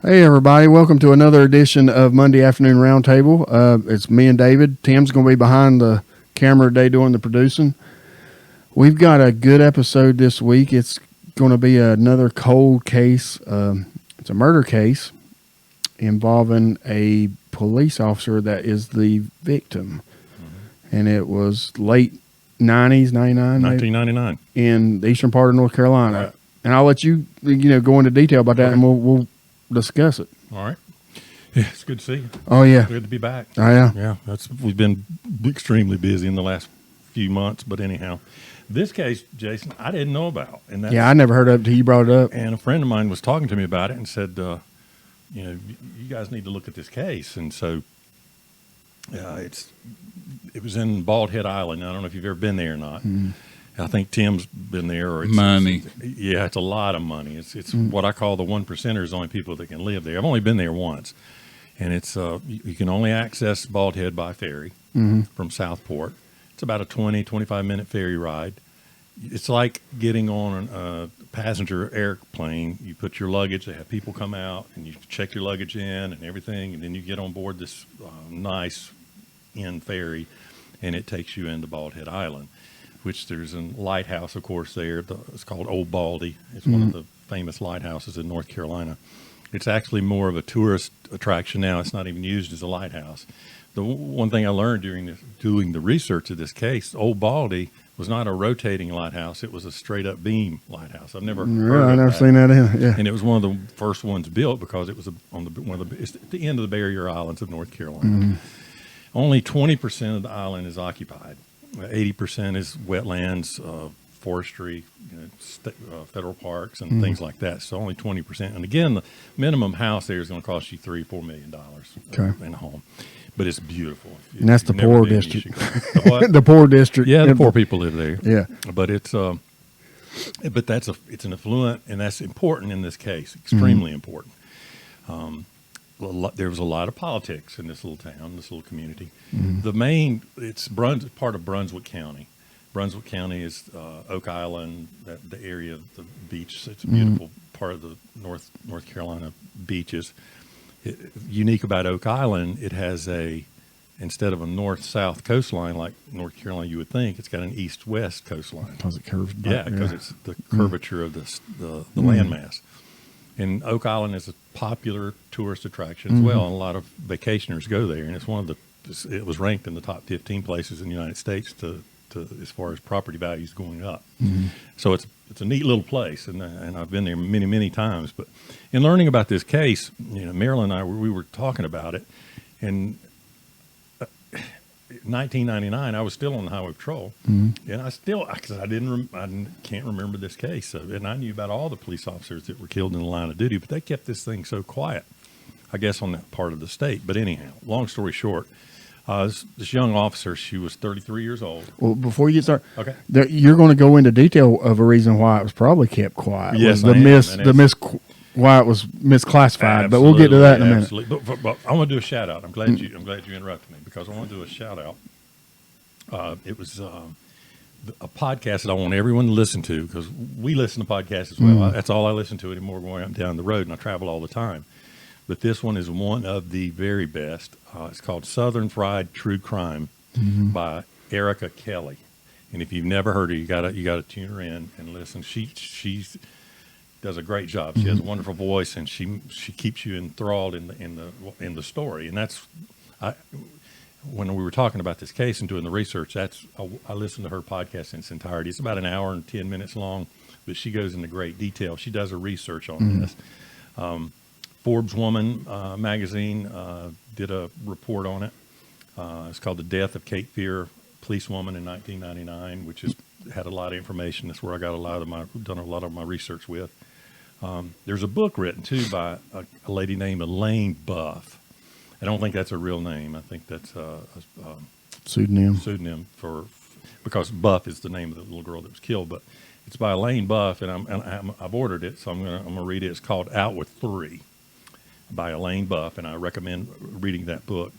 Hey everybody, welcome to another edition of Monday Afternoon Roundtable. It's me and David. Tim's going to be behind the camera today doing the producing. We've got a good episode this week. It's going to be another cold case. It's a murder case involving a police officer that is the victim. And it was late 90s, 99? 1999. In the eastern part of North Carolina. Right. And I'll let you go into detail about that, and we'll discuss it. All right. Yeah, it's good to see you. Oh, yeah. Good to be back. Oh, yeah. Yeah, we've been extremely busy in the last few months, but anyhow, this case, Jason, I didn't know about. And that's, Yeah, I never heard of it until you brought it up. And a friend of mine was talking to me about it and said, you guys need to look at this case. And so it was in Bald Head Island. I don't know if you've ever been there or not. I think Tim's been there. Or Money. It's a lot of money. It's what I call the 1%ers, the only people that can live there. I've only been there once. And it's you can only access Bald Head by ferry from Southport. It's about a 25-minute ferry ride. It's like getting on a passenger airplane. You put your luggage, they have people come out, and you check your luggage in and everything, and then you get on board this nice ferry, and it takes you into Bald Head Island, which there's a lighthouse, of course, there. It's called Old Baldy. It's one of the famous lighthouses in North Carolina. It's actually more of a tourist attraction now. It's not even used as a lighthouse. The one thing I learned during doing the research of this case, Old Baldy was not a rotating lighthouse. It was a straight-up beam lighthouse. I've never heard I've of never that. seen that in. Yeah. And it was one of the first ones built because it was it's at the end of the barrier islands of North Carolina. Only 20% of the island is occupied. 80% is wetlands, forestry, federal parks, and things like that. So only 20%. And again, the minimum house there is going to cost you $3-4 million in a home. But it's beautiful. And that's the poor district. The what? The poor district. Yeah, the poor people live there. Yeah. But it's an affluent, and that's important in this case, extremely important. There was a lot of politics in this little town, this little community. It's part of Brunswick County. Brunswick County is Oak Island, the area of the beach. It's a beautiful part of the North Carolina beaches. Unique about Oak Island, it has instead of a north-south coastline like North Carolina you would think, it's got an east-west coastline. Because it curves back. Yeah, because it's the curvature of the landmass. And Oak Island is a popular tourist attraction as well, and a lot of vacationers go there. And it was ranked in the top 15 places in the United States to as far as property values going up. So it's a neat little place, and I've been there many, many times. But in learning about this case, Marilyn and I we were talking about it, and 1999, I was still on the highway patrol, and because I can't remember this case, and I knew about all the police officers that were killed in the line of duty, but they kept this thing so quiet, I guess, on that part of the state. But anyhow, long story short, this young officer, she was 33 years old. Well, before you get started, Okay. You're going to go into detail of a reason why it was probably kept quiet. Yes, Why it was misclassified. But we'll get to that in a minute. Absolutely. But I want to do a shout out. I'm glad you interrupted me, because I want to do a shout out. It was a podcast that I want everyone to listen to, because we listen to podcasts as well. That's all I listen to anymore going up and down the road, and I travel all the time. But this one is one of the very best. It's called Southern Fried True Crime by Erica Kelly. And if you've never heard her, you gotta tune her in and listen. She does a great job. She has a wonderful voice, and she keeps you enthralled in the story. And that's when we were talking about this case and doing the research. I listened to her podcast in its entirety. It's about an hour and 10 minutes long, but she goes into great detail. She does her research on this. Forbes Woman magazine did a report on it. It's called The Death of Kate Fear, Policewoman in 1999, which had a lot of information. That's where I got done a lot of my research with. There's a book written too by a lady named Elaine Buff. I don't think that's a real name. I think that's a pseudonym because Buff is the name of the little girl that was killed. But it's by Elaine Buff, and I've ordered it, so I'm gonna read it. It's called Out with Three by Elaine Buff, and I recommend reading that book.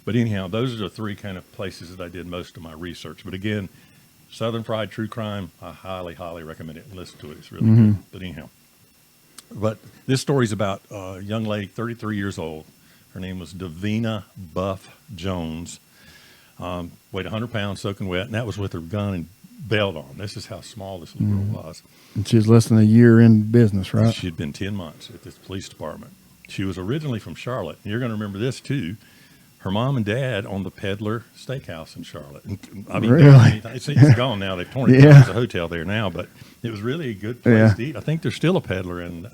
But anyhow, those are the three kind of places that I did most of my research. But again, Southern Fried True Crime, I highly, highly recommend it. Listen to it. It's really good. But anyhow, But this story's about a young lady, 33 years old. Her name was Davina Buff Jones. Weighed 100 pounds, soaking wet, and that was with her gun and belt on. This is how small this little girl was. And she was less than a year in business, right? She'd been 10 months at this police department. She was originally from Charlotte. You're going to remember this, too. Her mom and dad owned the Peddler Steakhouse in Charlotte. And, I mean, really? it's gone now. They've torn it down. There's a hotel there now, but it was really a good place to eat. I think there's still a Peddler in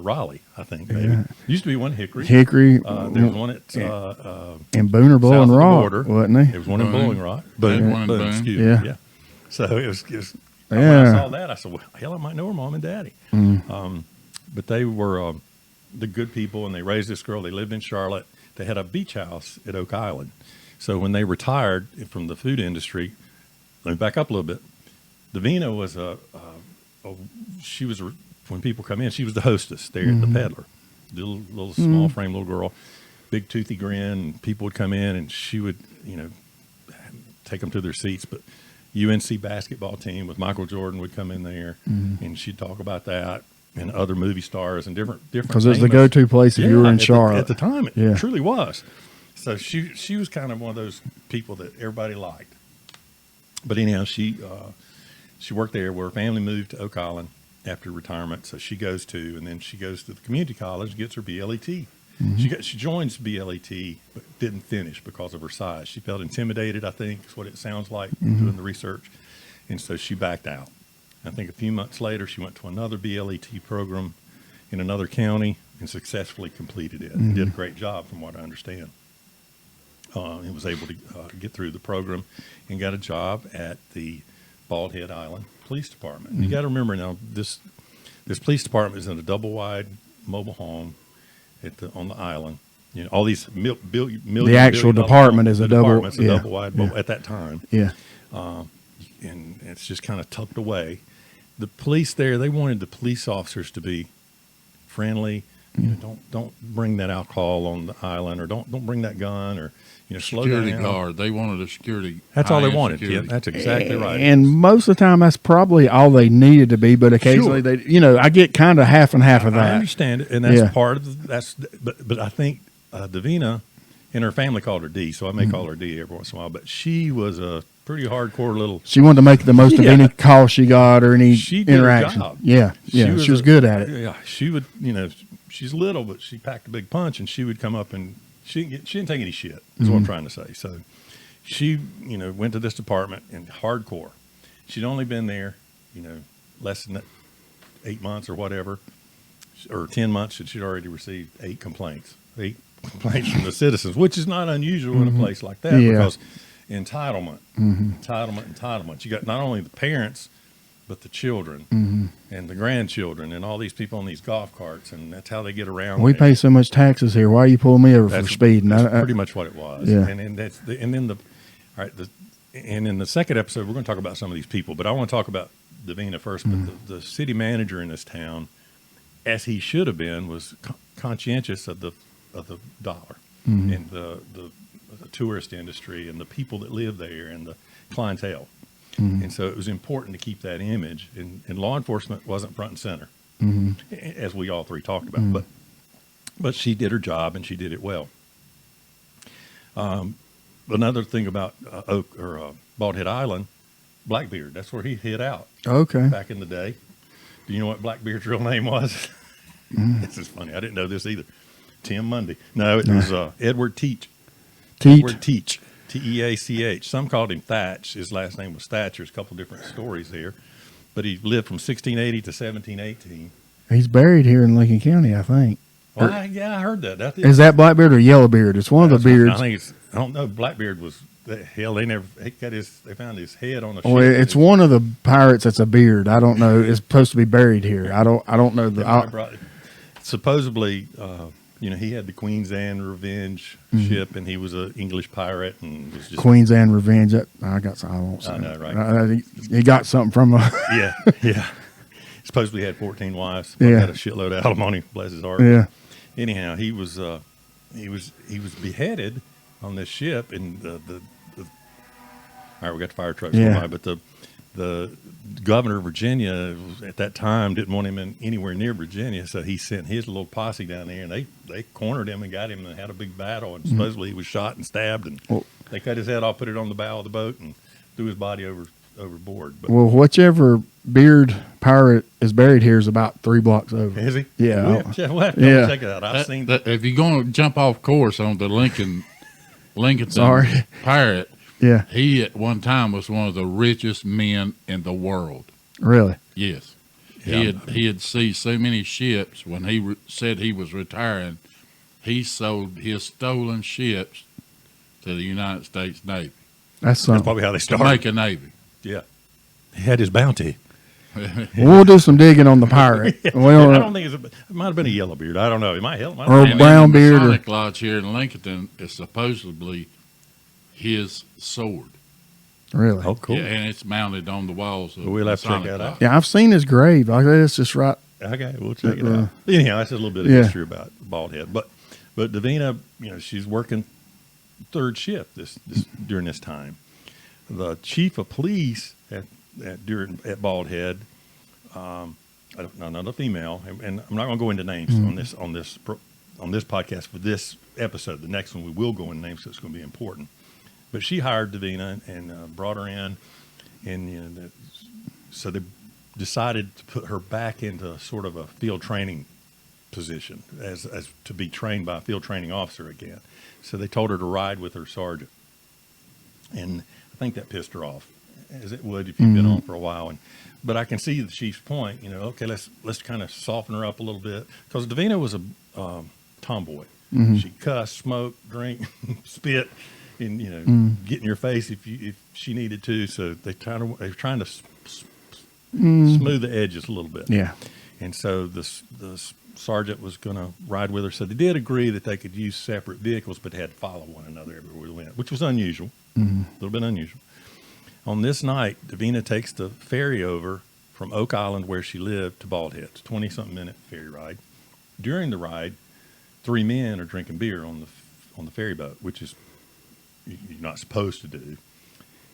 Raleigh, I think, maybe. Used to be one Hickory. There was one at in Booner, Bowling Rock, wasn't he? There was one in Bowling Rock. Boone, excuse me. Yeah. So it was when I saw that, I said, well, hell, I might know her mom and daddy. But they were the good people, and they raised this girl. They lived in Charlotte. They had a beach house at Oak Island. So when they retired from the food industry, let me back up a little bit. Davina was she was, when people come in, she was the hostess there at the Peddler. Little small frame little girl, big toothy grin, and people would come in and she would, take them to their seats. But UNC basketball team with Michael Jordan would come in there and she'd talk about that. And other movie stars and different because it was the go-to place if you were in Charlotte at the time. It truly was. So she was kind of one of those people that everybody liked. But anyhow, she worked there. Where her family moved to Oak Island after retirement. So she goes to the community college, gets her BLET. She joins BLET, but didn't finish because of her size. She felt intimidated, I think, is what it sounds like doing the research, and so she backed out. I think a few months later, she went to another BLET program in another county and successfully completed it. And did a great job, from what I understand. And was able to get through the program and got a job at the Bald Head Island Police Department. You got to remember now, this police department is in a double-wide mobile home on the island. All these million. The actual department is a double-wide at that time. Yeah. And it's just kind of tucked away. The police there, they wanted the police officers to be friendly. Don't bring that alcohol on the island, or don't bring that gun, or slow down. Security guard. They wanted a security. That's all they wanted. Yeah, that's exactly right. And most of the time, that's probably all they needed to be. But occasionally, I get kind of half and half of that. I understand it, and that's part of that's. But I think Davina and her family called her D, so I may call her D every once in a while. But she was a pretty hardcore little. She wanted to make the most of any call she got or any interaction. Her job. Yeah, she was good at it. Yeah, she would. She's little, but she packed a big punch, and she would come up and she didn't take any shit. Is what I'm trying to say. So she, went to this department and hardcore. She'd only been there, less than 8 months or whatever, or 10 months, and she'd already received 8 complaints from the citizens, which is not unusual in a place like that because entitlement. You got not only the parents, but the children and the grandchildren and all these people on these golf carts, and that's how they get around. We pay so much taxes here. Why are you pulling me over for speeding? That's pretty much what it was. Yeah. And in the second episode, we're going to talk about some of these people, but I want to talk about Davina first. But the city manager in this town, as he should have been, was conscientious of the dollar and the tourist industry and the people that live there and the clientele. And so it was important to keep that image, and law enforcement wasn't front and center, as we all three talked about. But she did her job, and she did it well. Another thing about Bald Head Island, Blackbeard, that's where he hid out. Okay. Back in the day. Do you know what Blackbeard's real name was? This is funny. I didn't know this either. Tim Munday. No, it was Edward Teach. Edward Teach. Teach. Some called him Thatch. His last name was Thatch. There's a couple different stories there. But he lived from 1680 to 1718. He's buried here in Lincoln County, I think. Well, I heard that. Is that Blackbeard or Yellowbeard? It's one of the beards. I don't know. Blackbeard was, hell, they found his head on a ship. Well, it's one of the pirates that's a beard. I don't know. It's supposed to be buried here. I don't know. Supposedly, he had the Queen's Anne Revenge ship, and he was an English pirate, and was just Queen's Anne Revenge. I won't say. I know, right? He got something from a. Yeah. Supposedly he had 14 wives. Had a shitload of alimony. Bless his heart. Yeah. Anyhow, he was beheaded on this ship, and all right, we got the fire trucks by, but the governor of Virginia at that time didn't want him anywhere near Virginia, so he sent his little posse down there, and they cornered him and got him and had a big battle, and supposedly he was shot and stabbed, and they cut his head off, put it on the bow of the boat, and threw his body overboard. But, well, whichever beard pirate is buried here is about 3 blocks over. is he? Yeah. We'll have to Yeah. check it out. I've seen that. If you're going to jump off course on the Lincoln Sorry. pirate, Yeah, he at one time was one of the richest men in the world. really. Yes. Yeah. He had seized so many ships. When he said he was retiring, he sold his stolen ships to the United States Navy That's That's something. probably how they to started. make a navy. Yeah. He had his bounty. We'll do some digging on the pirate. I Well, don't think it might have been a yellow beard. I don't know. It might help. Or And brown in the beard or- Masonic Lodge here in Lincoln is supposedly his sword. really. Oh, cool. Yeah, and it's mounted on the walls of We'll have to check Masonic that out. Lodge. Yeah, I've seen his grave. It's just right. Okay, we'll check it out. Anyhow, that's a little bit of Yeah. history about Bald Head. But Davina, she's working third shift during this time. The chief of police at Bald Head, another female, and I'm not going to go into names on this podcast for this episode. The next one we will go into names, so it's going to be important. But she hired Davina and brought her in, and so they decided to put her back into sort of a field training position as to be trained by a field training officer again. So they told her to ride with her sergeant, and I think that pissed her off, as it would if you've been on for a while. But I can see the chief's point. Okay, let's kind of soften her up a little bit, because Davina was a tomboy. She cussed, smoked, drink, spit, and get in your face if she needed to. So they were trying to smooth the edges a little bit. Yeah. And so the sergeant was going to ride with her. So they did agree that they could use separate vehicles, but had to follow one another everywhere we went, which was unusual, a little bit unusual. On this night, Davina takes the ferry over from Oak Island, where she lived, to Bald Head. It's a 20-something minute ferry ride. During the ride, 3 men are drinking beer on the ferry boat, which is you're not supposed to do.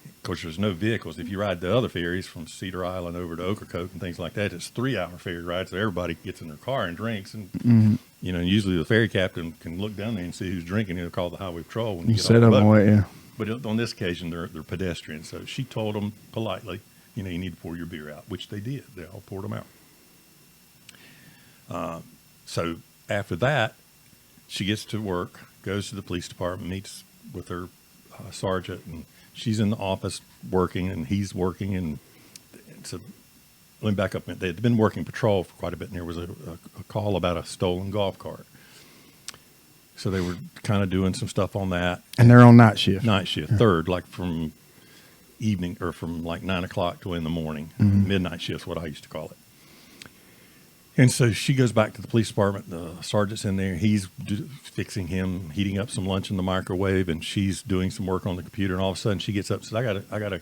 Of course, there's no vehicles. If you ride the other ferries from Cedar Island over to Ocracoke and things like that, it's a 3-hour ferry ride, so everybody gets in their car and drinks. And usually the ferry captain can look down there and see who's drinking. He'll call the highway patrol when you get Set off the up boat. and wait, yeah. But on this occasion, they're pedestrians. So she told them politely, you need to pour your beer out, which they did. They all poured them out. So after that, she gets to work, goes to the police department, meets with her sergeant, and she's in the office working, and he's working. And so let me back up a minute. They had been working patrol for quite a bit, and there was a call about a stolen golf cart. So they were kind of doing some stuff on that. And they're on night shift. Night shift, third, like from evening or from like 9 o'clock to in the morning. Midnight shift's what I used to call it. And so she goes back to the police department. The sergeant's in there. He's fixing him, heating up some lunch in the microwave, and she's doing some work on the computer. And all of a sudden, she gets up and says, "I gotta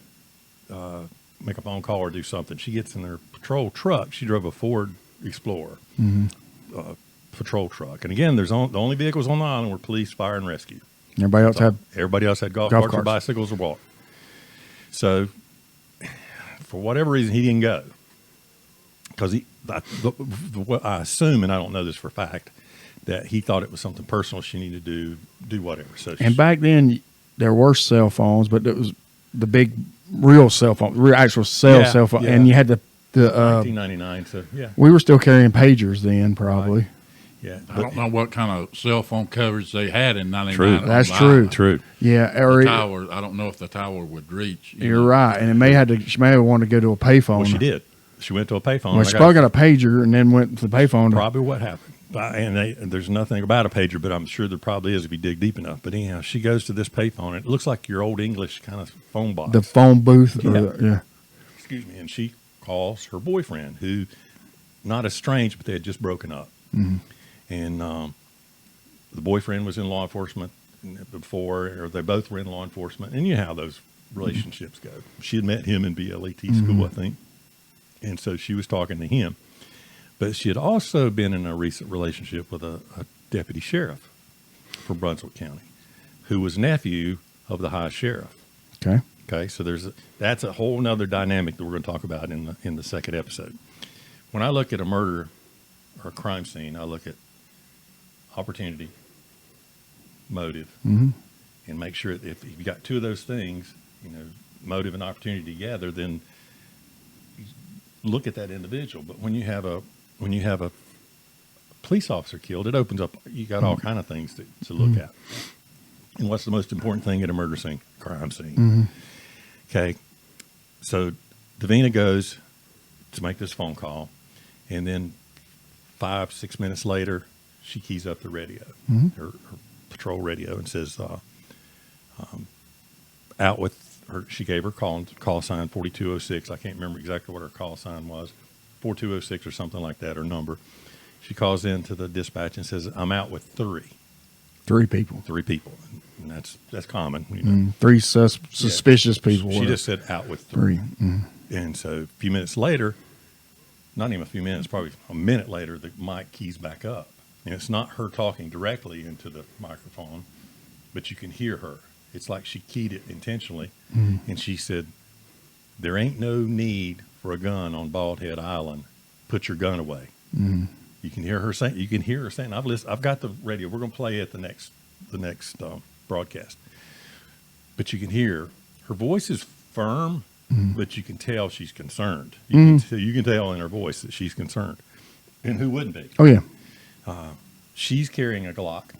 make a phone call or do something." She gets in her patrol truck. She drove a Ford Explorer patrol truck. And again, the only vehicles on the island were police, fire, and rescue. Everybody else had golf golf carts or carts. bicycles or walk. So, for whatever reason, he didn't go, because I assume, and I don't know this for a fact, that he thought it was something personal she needed to do whatever. So And back then, there were cell phones, but it was the big real cell phone, actual cell phone, yeah. and you had the 1999. So yeah, we were still carrying pagers then, probably. yeah. I don't know what kind of cell phone coverage they had in 99. True. on That's the true. island. True. Yeah, The or tower, I don't know if the tower would reach. you're right, and she may have wanted to go to a payphone. Well, she did. She went to a payphone. Well, she probably got a pager and then went to the payphone. Probably what happened. And there's nothing about a pager, but I'm sure there probably is if you dig deep enough. But anyhow, she goes to this payphone. It looks like your old English kind of phone box. The phone booth. Yeah. Excuse me. And she calls her boyfriend, who, not estranged, but they had just broken up. And the boyfriend was in law enforcement before, or they both were in law enforcement. And you know how those relationships go. She had met him in BLET school, I think. And so she was talking to him. But she had also been in a recent relationship with a deputy sheriff for Brunswick County, who was nephew of the high sheriff. Okay. Okay, so that's a whole nother dynamic that we're going to talk about in the second episode. When I look at a murder or a crime scene, I look at opportunity, motive, and make sure if you got two of those things, motive and opportunity together, then you look at that individual. But when you have a police officer killed, it opens up. You got all kind of things to look at. And what's the most important thing at a murder scene? Crime scene. Okay, so Davina goes to make this phone call, and then 5-6 minutes later, she keys up the radio, her patrol radio, and says, out with her. She gave her call sign 4206. I can't remember exactly what her call sign was, 4206 or something like that, her number. She calls into the dispatch and says, "I'm out with three people." And that's common. Three suspicious people. She just said out with three. Mm-hmm. And so a few minutes later, not even a few minutes, probably a minute later, the mic keys back up. And it's not her talking directly into the microphone, but you can hear her. It's like she keyed it intentionally. And she said, "There ain't no need for a gun on Bald Head Island. Put your gun away." You can hear her saying, I've got the radio. We're going to play it the next broadcast. But you can hear her voice is firm, but you can tell she's concerned. You can tell in her voice that she's concerned. And who wouldn't be? Oh, yeah. She's carrying a Glock.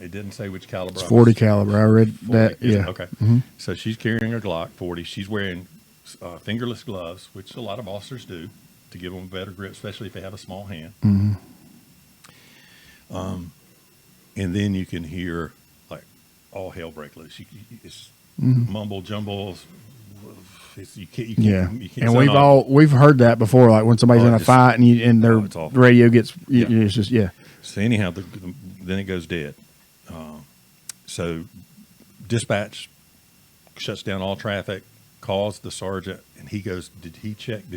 It didn't say which caliber. It's 40 caliber. I read 40, that. Yeah. Okay. So she's carrying a Glock 40. She's wearing fingerless gloves, which a lot of officers do to give them a better grip, especially if they have a small hand. And then you can hear like all hell break loose. It's mumble jumbles. You can't, and we've heard that before. Like when somebody's in a fight and their radio gets, it's just So anyhow, then it goes dead. So dispatch shuts down all traffic, calls the sergeant, and he goes, "Did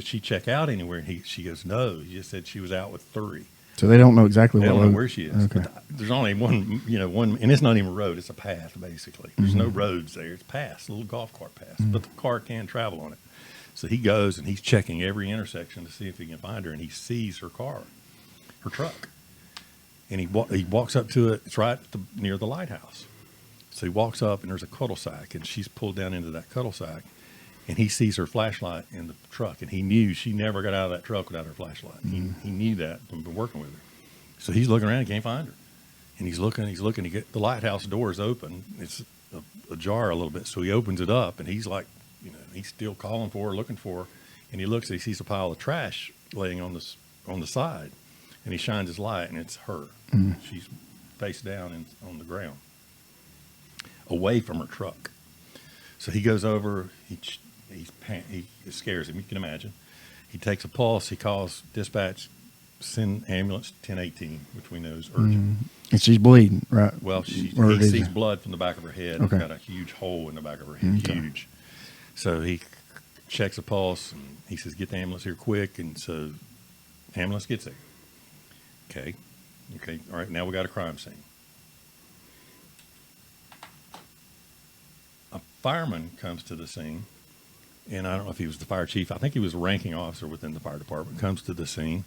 she check out anywhere?" And she goes, "No." He just said she was out with three. So they don't know exactly they don't know where she is. Okay. But there's only one, and it's not even a road; it's a path basically. There's no roads there; it's paths, a little golf cart path, but the car can travel on it. So he goes and he's checking every intersection to see if he can find her, and he sees her truck, and he walks up to it. It's right near the lighthouse. So he walks up, and there's a cul-de-sac, and she's pulled down into that cul-de-sac, and he sees her flashlight in the truck, and he knew she never got out of that truck without her flashlight. He knew that from working with her. So he's looking around, he can't find her. And he's looking, the lighthouse door is open. It's ajar a little bit. So he opens it up, and he's like, he's still calling for her, looking for her. And he looks, and he sees a pile of trash laying on the side. And he shines his light, and it's her. She's face down on the ground, away from her truck. So he goes over, it scares him, you can imagine. He takes a pulse, he calls dispatch, send ambulance 1018, which we know is urgent. And she's bleeding, right? Well, he sees blood from the back of her head. Okay. Got a huge hole in the back of her head, huge. So he checks a pulse, and he says, "Get the ambulance here quick." And so ambulance gets there. Okay, all right, now we got a crime scene. A fireman comes to the scene, and I don't know if he was the fire chief. I think he was a ranking officer within the fire department, comes to the scene.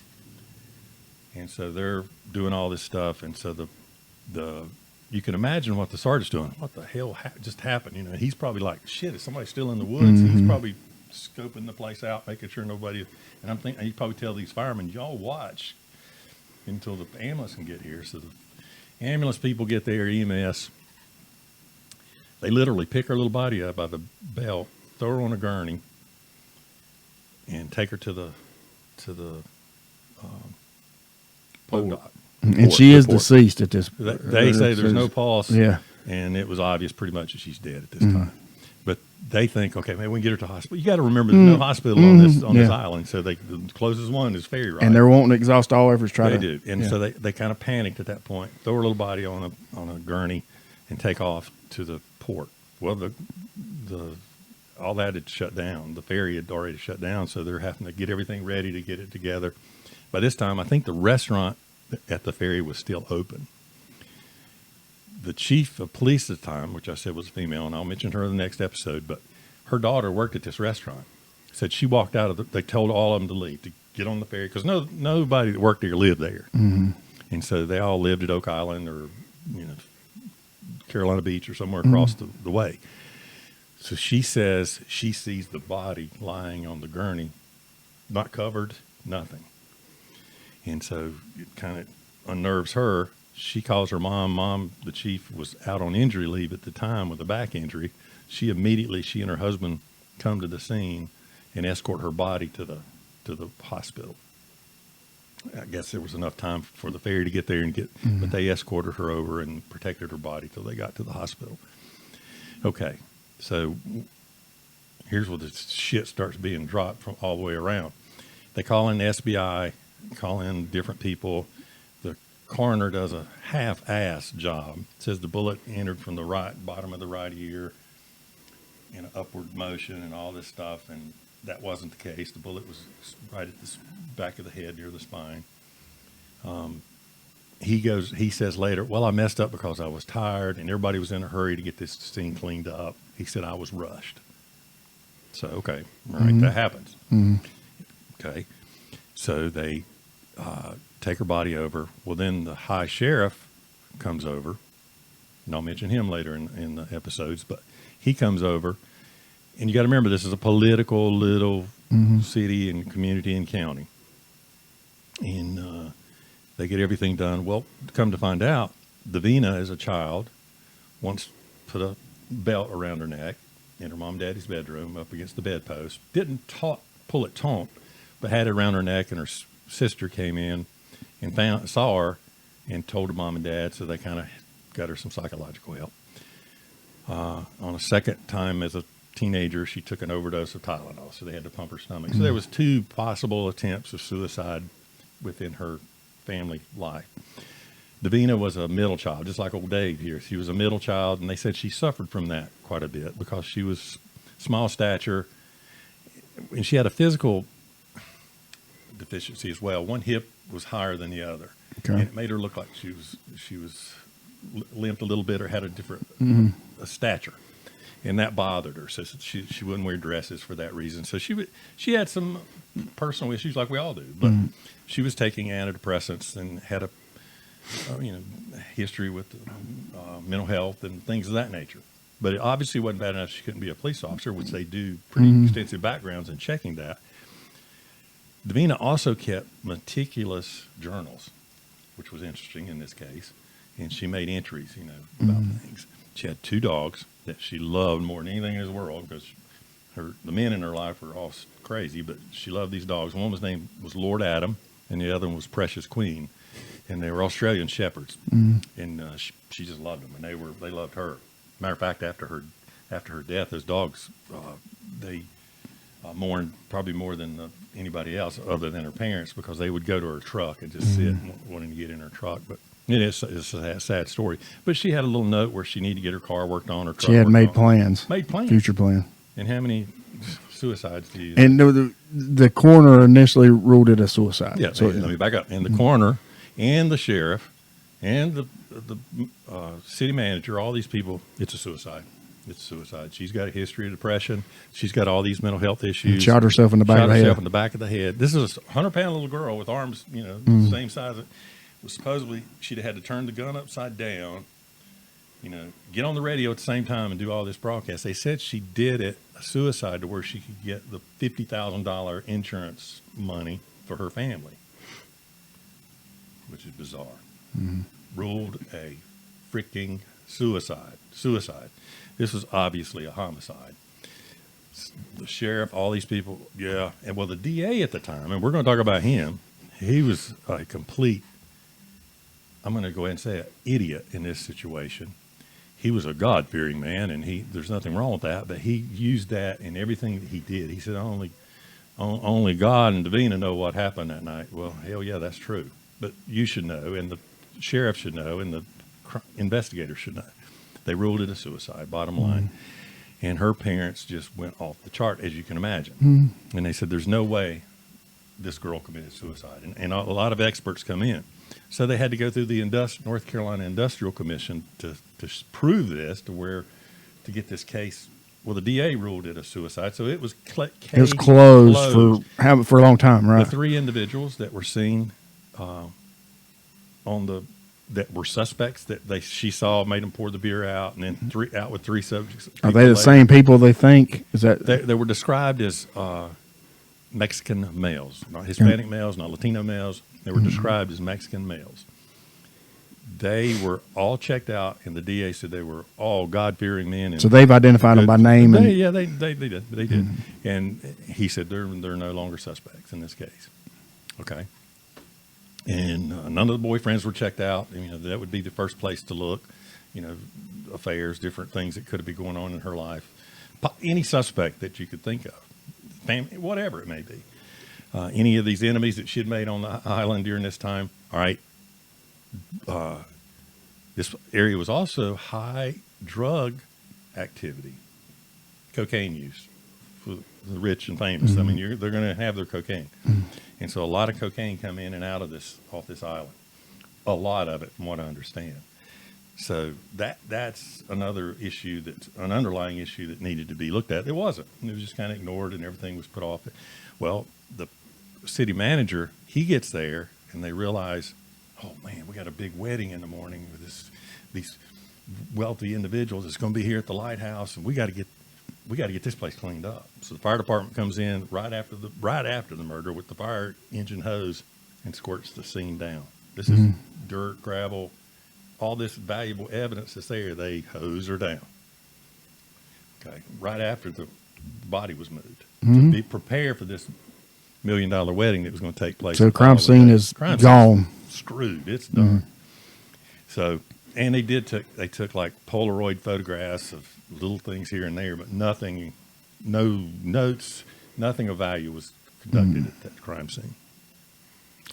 And so they're doing all this stuff. And so you can imagine what the sergeant's doing. What the hell just happened? He's probably like, shit, is somebody still in the woods? He's probably scoping the place out, making sure nobody, and I'm thinking, he'd probably tell these firemen, y'all watch until the ambulance can get here. So the ambulance people get there, EMS. They literally pick her little body up by the belt, throw her on a gurney, and take her to the PODOT. And she is deceased at this point. They say there's no pulse. Yeah. And it was obvious pretty much that she's dead at this time. But they think, okay, maybe we can get her to hospital. You got to remember there's no hospital on this island. So the closest one is ferry ride. And they're wanting to exhaust all efforts. They do. And so they kind of panicked at that point, throw her little body on a gurney and take off to the port. Well, the all that had shut down. The ferry had already shut down, so they're having to get everything ready to get it together. By this time, I think the restaurant at the ferry was still open. The chief of police at the time, which I said was a female, and I'll mention her in the next episode, but her daughter worked at this restaurant. Said she walked out of they told all of them to leave, to get on the ferry, because nobody that worked there lived there. Mm-hmm. And so they all lived at Oak Island or, Carolina Beach or somewhere across the way. So she says she sees the body lying on the gurney, not covered, nothing. And so it kind of unnerves her. She calls her mom. Mom, the chief, was out on injury leave at the time with a back injury. She and her husband come to the scene and escort her body to the hospital. I guess there was enough time for the ferry to get there but they escorted her over and protected her body till they got to the hospital. Okay, so here's where the shit starts being dropped from all the way around. They call in the SBI, call in different people. The coroner does a half-ass job. It says the bullet entered from the right bottom of the right ear in an upward motion and all this stuff, and that wasn't the case. The bullet was right at the back of the head near the spine. He says later, well, I messed up because I was tired and everybody was in a hurry to get this scene cleaned up. He said I was rushed. So, okay, all right, that happens. Mm-hmm. Okay, so they take her body over. Well, then the high sheriff comes over, and I'll mention him later in the episodes, but he comes over. And you got to remember, this is a political little city and community and county. And they get everything done. Well, come to find out, Davina, as a child, once put a belt around her neck in her mom and daddy's bedroom up against the bedpost. Didn't pull it taut, but had it around her neck, and her sister came in and saw her and told her mom and dad, so they kind of got her some psychological help. On a second time as a teenager, she took an overdose of Tylenol, so they had to pump her stomach. So there was 2 possible attempts of suicide within her family life. Davina was a middle child, just like old Dave here. She was a middle child, and they said she suffered from that quite a bit because she was small stature, and she had a physical deficiency as well. One hip was higher than the other, and it made her look like she was limped a little bit or had a different stature. And that bothered her, so she wouldn't wear dresses for that reason. So she had some personal issues like we all do, but she was taking antidepressants and had a history with mental health and things of that nature. But it obviously wasn't bad enough she couldn't be a police officer, which they do pretty extensive backgrounds in checking that. Davina also kept meticulous journals, which was interesting in this case, and she made entries, about things. She had 2 dogs that she loved more than anything in the world because the men in her life were all crazy, but she loved these dogs. One was Lord Adam, and the other one was Precious Queen, and they were Australian shepherds. And she just loved them, and they loved her. Matter of fact, after her death, those dogs they mourned probably more than anybody else other than her parents, because they would go to her truck and just sit wanting to get in her truck. But it's a sad story. But she had a little note where she needed to get her car worked on. Her truck she had made plans, future plan. And how many suicides do you? And the coroner initially ruled it a suicide. Yeah. So let me back up. And the coroner and the sheriff and the city manager, all these people, it's a suicide. It's a suicide. She's got a history of depression. She's got all these mental health issues. And shot herself in the back of the head. This is a 100-pound little girl with arms, same size. Supposedly she'd have had to turn the gun upside down, get on the radio at the same time and do all this broadcast. They said she did it, a suicide, to where she could get the $50,000 insurance money for her family, which is bizarre. Ruled a freaking suicide. This was obviously a homicide. The sheriff, all these people, yeah. And well, the DA at the time, and we're going to talk about him, he was a complete, I'm going to go ahead and say it, idiot in this situation. He was a God-fearing man, and there's nothing wrong with that, but he used that in everything that he did. He said only God and Davina know what happened that night. Well, hell yeah, that's true. But you should know, and the sheriff should know, and the investigator should know. They ruled it a suicide, bottom line. And her parents just went off the chart, as you can imagine. And they said, there's no way this girl committed suicide. And a lot of experts come in. So they had to go through the North Carolina Industrial Commission to prove this, to get this case Well, the DA ruled it a suicide, so it was It was closed for a long time, right? The 3 individuals that were seen that were suspects that she saw made them pour the beer out, and then out with 3 subjects. Are they the same people they think? Is that they were described as Mexican males, not Hispanic males, not Latino males. They were described as Mexican males. They were all checked out, and the DA said they were all God-fearing men. So they've identified them by name. They did. They did. And he said they're no longer suspects in this case. Okay. And none of the boyfriends were checked out. You know, that would be the first place to look. You know, affairs, different things that could be going on in her life. Any suspect that you could think of, family, whatever it may be. Any of these enemies that she had made on the island during this time. All right. This area was also high drug activity, cocaine use for the rich and famous. I mean, they're going to have their cocaine. And so a lot of cocaine come in and out of off this island, a lot of it from what I understand. So that's another issue, that's an underlying issue that needed to be looked at. It wasn't. It was just kind of ignored, and everything was put off. Well, the city manager, he gets there, and they realize, oh man, we got a big wedding in the morning with these wealthy individuals that's going to be here at the lighthouse, and we got to get this place cleaned up. So the fire department comes in right after the murder with the fire engine hose and squirts the scene down. This is dirt, gravel, all this valuable evidence that's there. They hose her down. Okay, right after the body was moved to be prepared for this $1 million wedding that was going to take place. So the crime scene is gone. Screwed. It's done. So, and they took like Polaroid photographs of little things here and there, but nothing, no notes, nothing of value was conducted at that crime scene.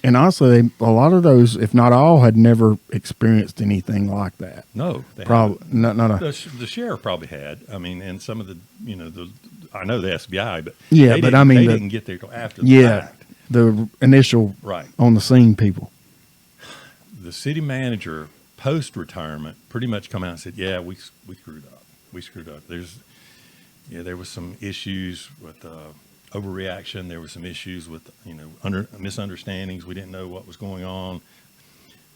And honestly, a lot of those, if not all, had never experienced anything like that. No, probably not. The sheriff probably had. I mean, and some of the, I know the FBI, but they didn't get there till after the fact. The initial on the scene people. The city manager, post-retirement, pretty much come out and said, yeah, we screwed up. We screwed up. There was some issues with overreaction. There were some issues with, misunderstandings. We didn't know what was going on.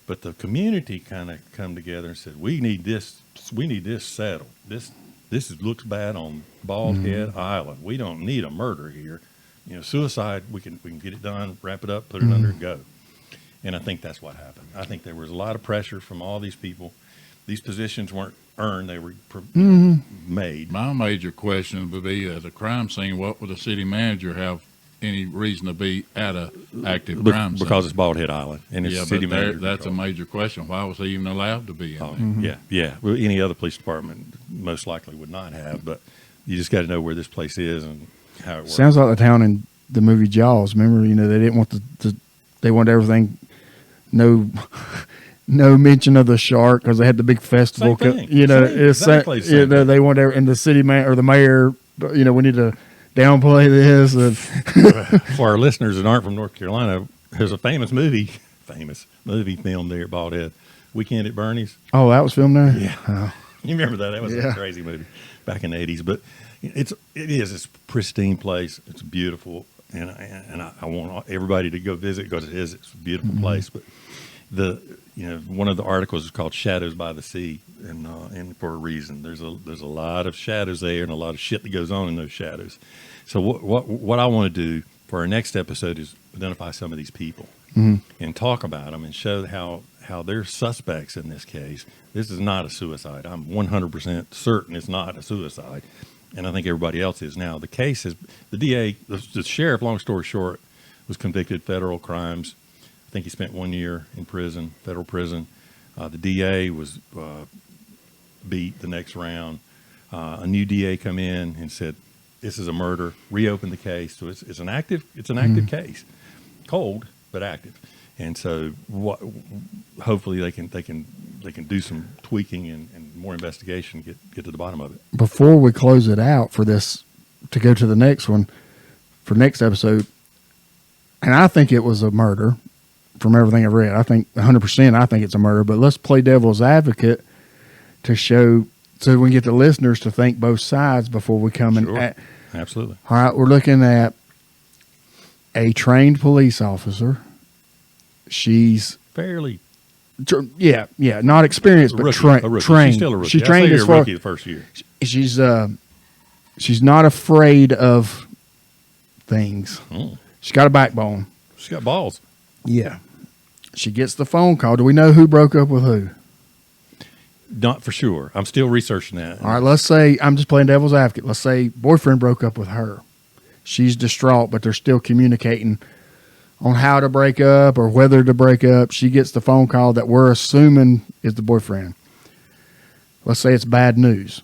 But the community kind of come together and said, we need this settled. This looks bad on Bald Head Island. We don't need a murder here. Suicide, we can get it done, wrap it up, put it under and go. And I think that's what happened. I think there was a lot of pressure from all these people. These positions weren't earned; they were made. My major question would be, at a crime scene, what would the city manager have any reason to be at a active crime scene? Because it's Bald Head Island, and it's city manager. That's a major question. Why was he even allowed to be in there? Yeah. Well, any other police department most likely would not have, but you just got to know where this place is and how it works. Sounds like the town in the movie Jaws. Remember, they didn't want they wanted everything. No mention of the shark because they had the big festival. Same thing. They want and the city or the mayor. We need to downplay this. And for our listeners that aren't from North Carolina, there's a famous movie filmed there at Bald Head, Weekend at Bernie's. Oh, that was filmed there. Yeah, you remember that? That was a crazy movie back in the '80s. But it's a pristine place. It's beautiful. And I want everybody to go visit because it's a beautiful place. But one of the articles is called "Shadows by the Sea," and for a reason. There's a lot of shadows there and a lot of shit that goes on in those shadows. So what I want to do for our next episode is identify some of these people and talk about them and show how they're suspects in this case. This is not a suicide. I'm 100% certain it's not a suicide. And I think everybody else is now. The case is the DA, the sheriff, long story short, was convicted of federal crimes. I think he spent 1 year in prison, federal prison. The DA was beat the next round. A new DA come in and said, this is a murder, reopened the case. So it's an active case, cold, but active. And so hopefully they can do some tweaking and more investigation, get to the bottom of it. Before we close it out for this, to go to the next one, for next episode, and I think it was a murder from everything I've read. I think 100%, I think it's a murder, but let's play devil's advocate to show so we can get the listeners to think both sides before we come in. Sure. Absolutely. All right, we're looking at a trained police officer. She's Fairly not experienced, but a rookie. trained. She's still a rookie. She's I'd trained say as you're a far. rookie the first year. She's not afraid of things. Oh, She's got a backbone. she's got balls. Yeah. She gets the phone call. Do we know who broke up with who? Not for sure. I'm still researching that. All right, let's say I'm just playing devil's advocate. Let's say boyfriend broke up with her. She's distraught, but they're still communicating on how to break up or whether to break up. She gets the phone call that we're assuming is the boyfriend. Let's say it's bad news.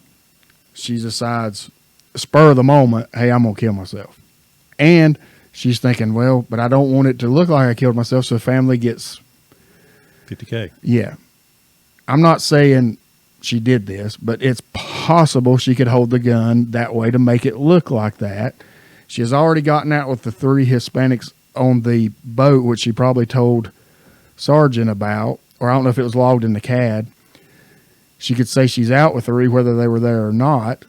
She decides, spur of the moment, hey, I'm going to kill myself. And she's thinking, well, but I don't want it to look like I killed myself, so the family gets, $50K. yeah. I'm not saying she did this, but it's possible she could hold the gun that way to make it look like that. She has already gotten out with the 3 Hispanics on the boat, which she probably told Sergeant about, or I don't know if it was logged in the CAD. She could say she's out with 3, whether they were there or not.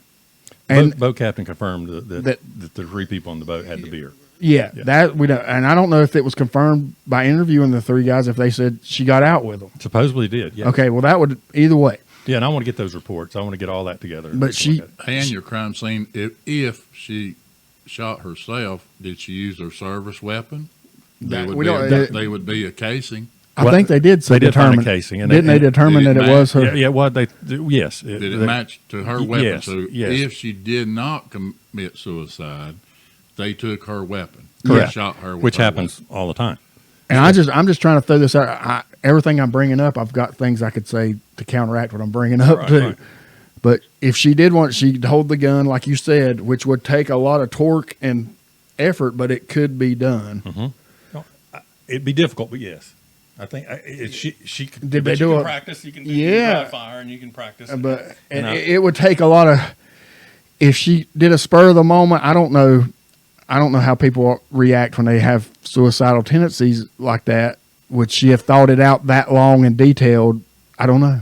And Boat captain confirmed that the 3 people on the boat had the beer. yeah, that we don't, and I don't know if it was confirmed by interviewing the 3 guys if they said she got out with them. Supposedly did. Yeah. Okay, well that would either way. Yeah, and I want to get those reports. I want to get all that together. But she- look at it. And your crime scene, if she shot herself, did she use her service weapon? That- They we don't- they would be a casing. I Well, think they did say they did find a determine. casing, and didn't they determine did that it it was her? Yeah, yeah. What they? Yes. Did it match to her weapon? Yes, So yes. if she did not commit suicide, they took her weapon. Correct. They shot her with Which her happens all the time. And I'm just trying to throw this out. Everything I'm bringing up, I've got things I could say to counteract what I'm bringing up Right, too. right. But if she did want, she'd hold the gun like you said, which would take a lot of torque and effort, but it could be done. Mm-hmm. It'd be difficult, but yes, I think she could. Did they but do you can a- practice? You can do Yeah. dry fire, and you can practice. But And I- it would take a lot of. If she did a spur of the moment, I don't know. I don't know how people react when they have suicidal tendencies like that. Would she have thought it out that long and detailed? I don't know.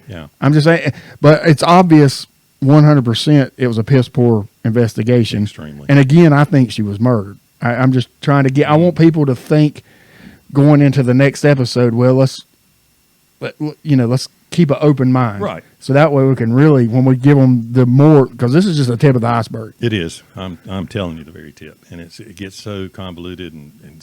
yeah. I'm just saying, but it's obvious 100% it was a piss poor investigation. Extremely. And again, I think she was murdered. I'm just trying to I want people to think going into the next episode, well, let's keep an open mind. Right. So that way we can really, when we give them the more, because this is just the tip of the iceberg. It is. I'm telling you the very tip, and it gets so convoluted, and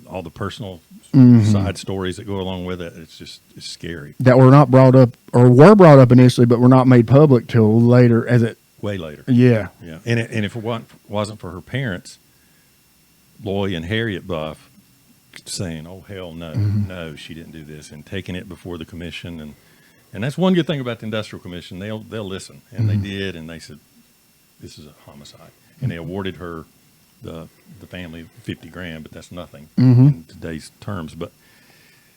all the personal side stories that go along with it. It's scary. That were not brought up, or were brought up initially, but were not made public till later as it, Way later. yeah. Yeah, and if it wasn't for her parents, Loy and Harriet Buff, saying, "Oh hell no, no, she didn't do this," and taking it before the commission, and that's one good thing about the Industrial Commission. They'll listen, and they did, and they said, "This is a homicide," and they awarded her the family $50,000, but that's nothing in today's terms.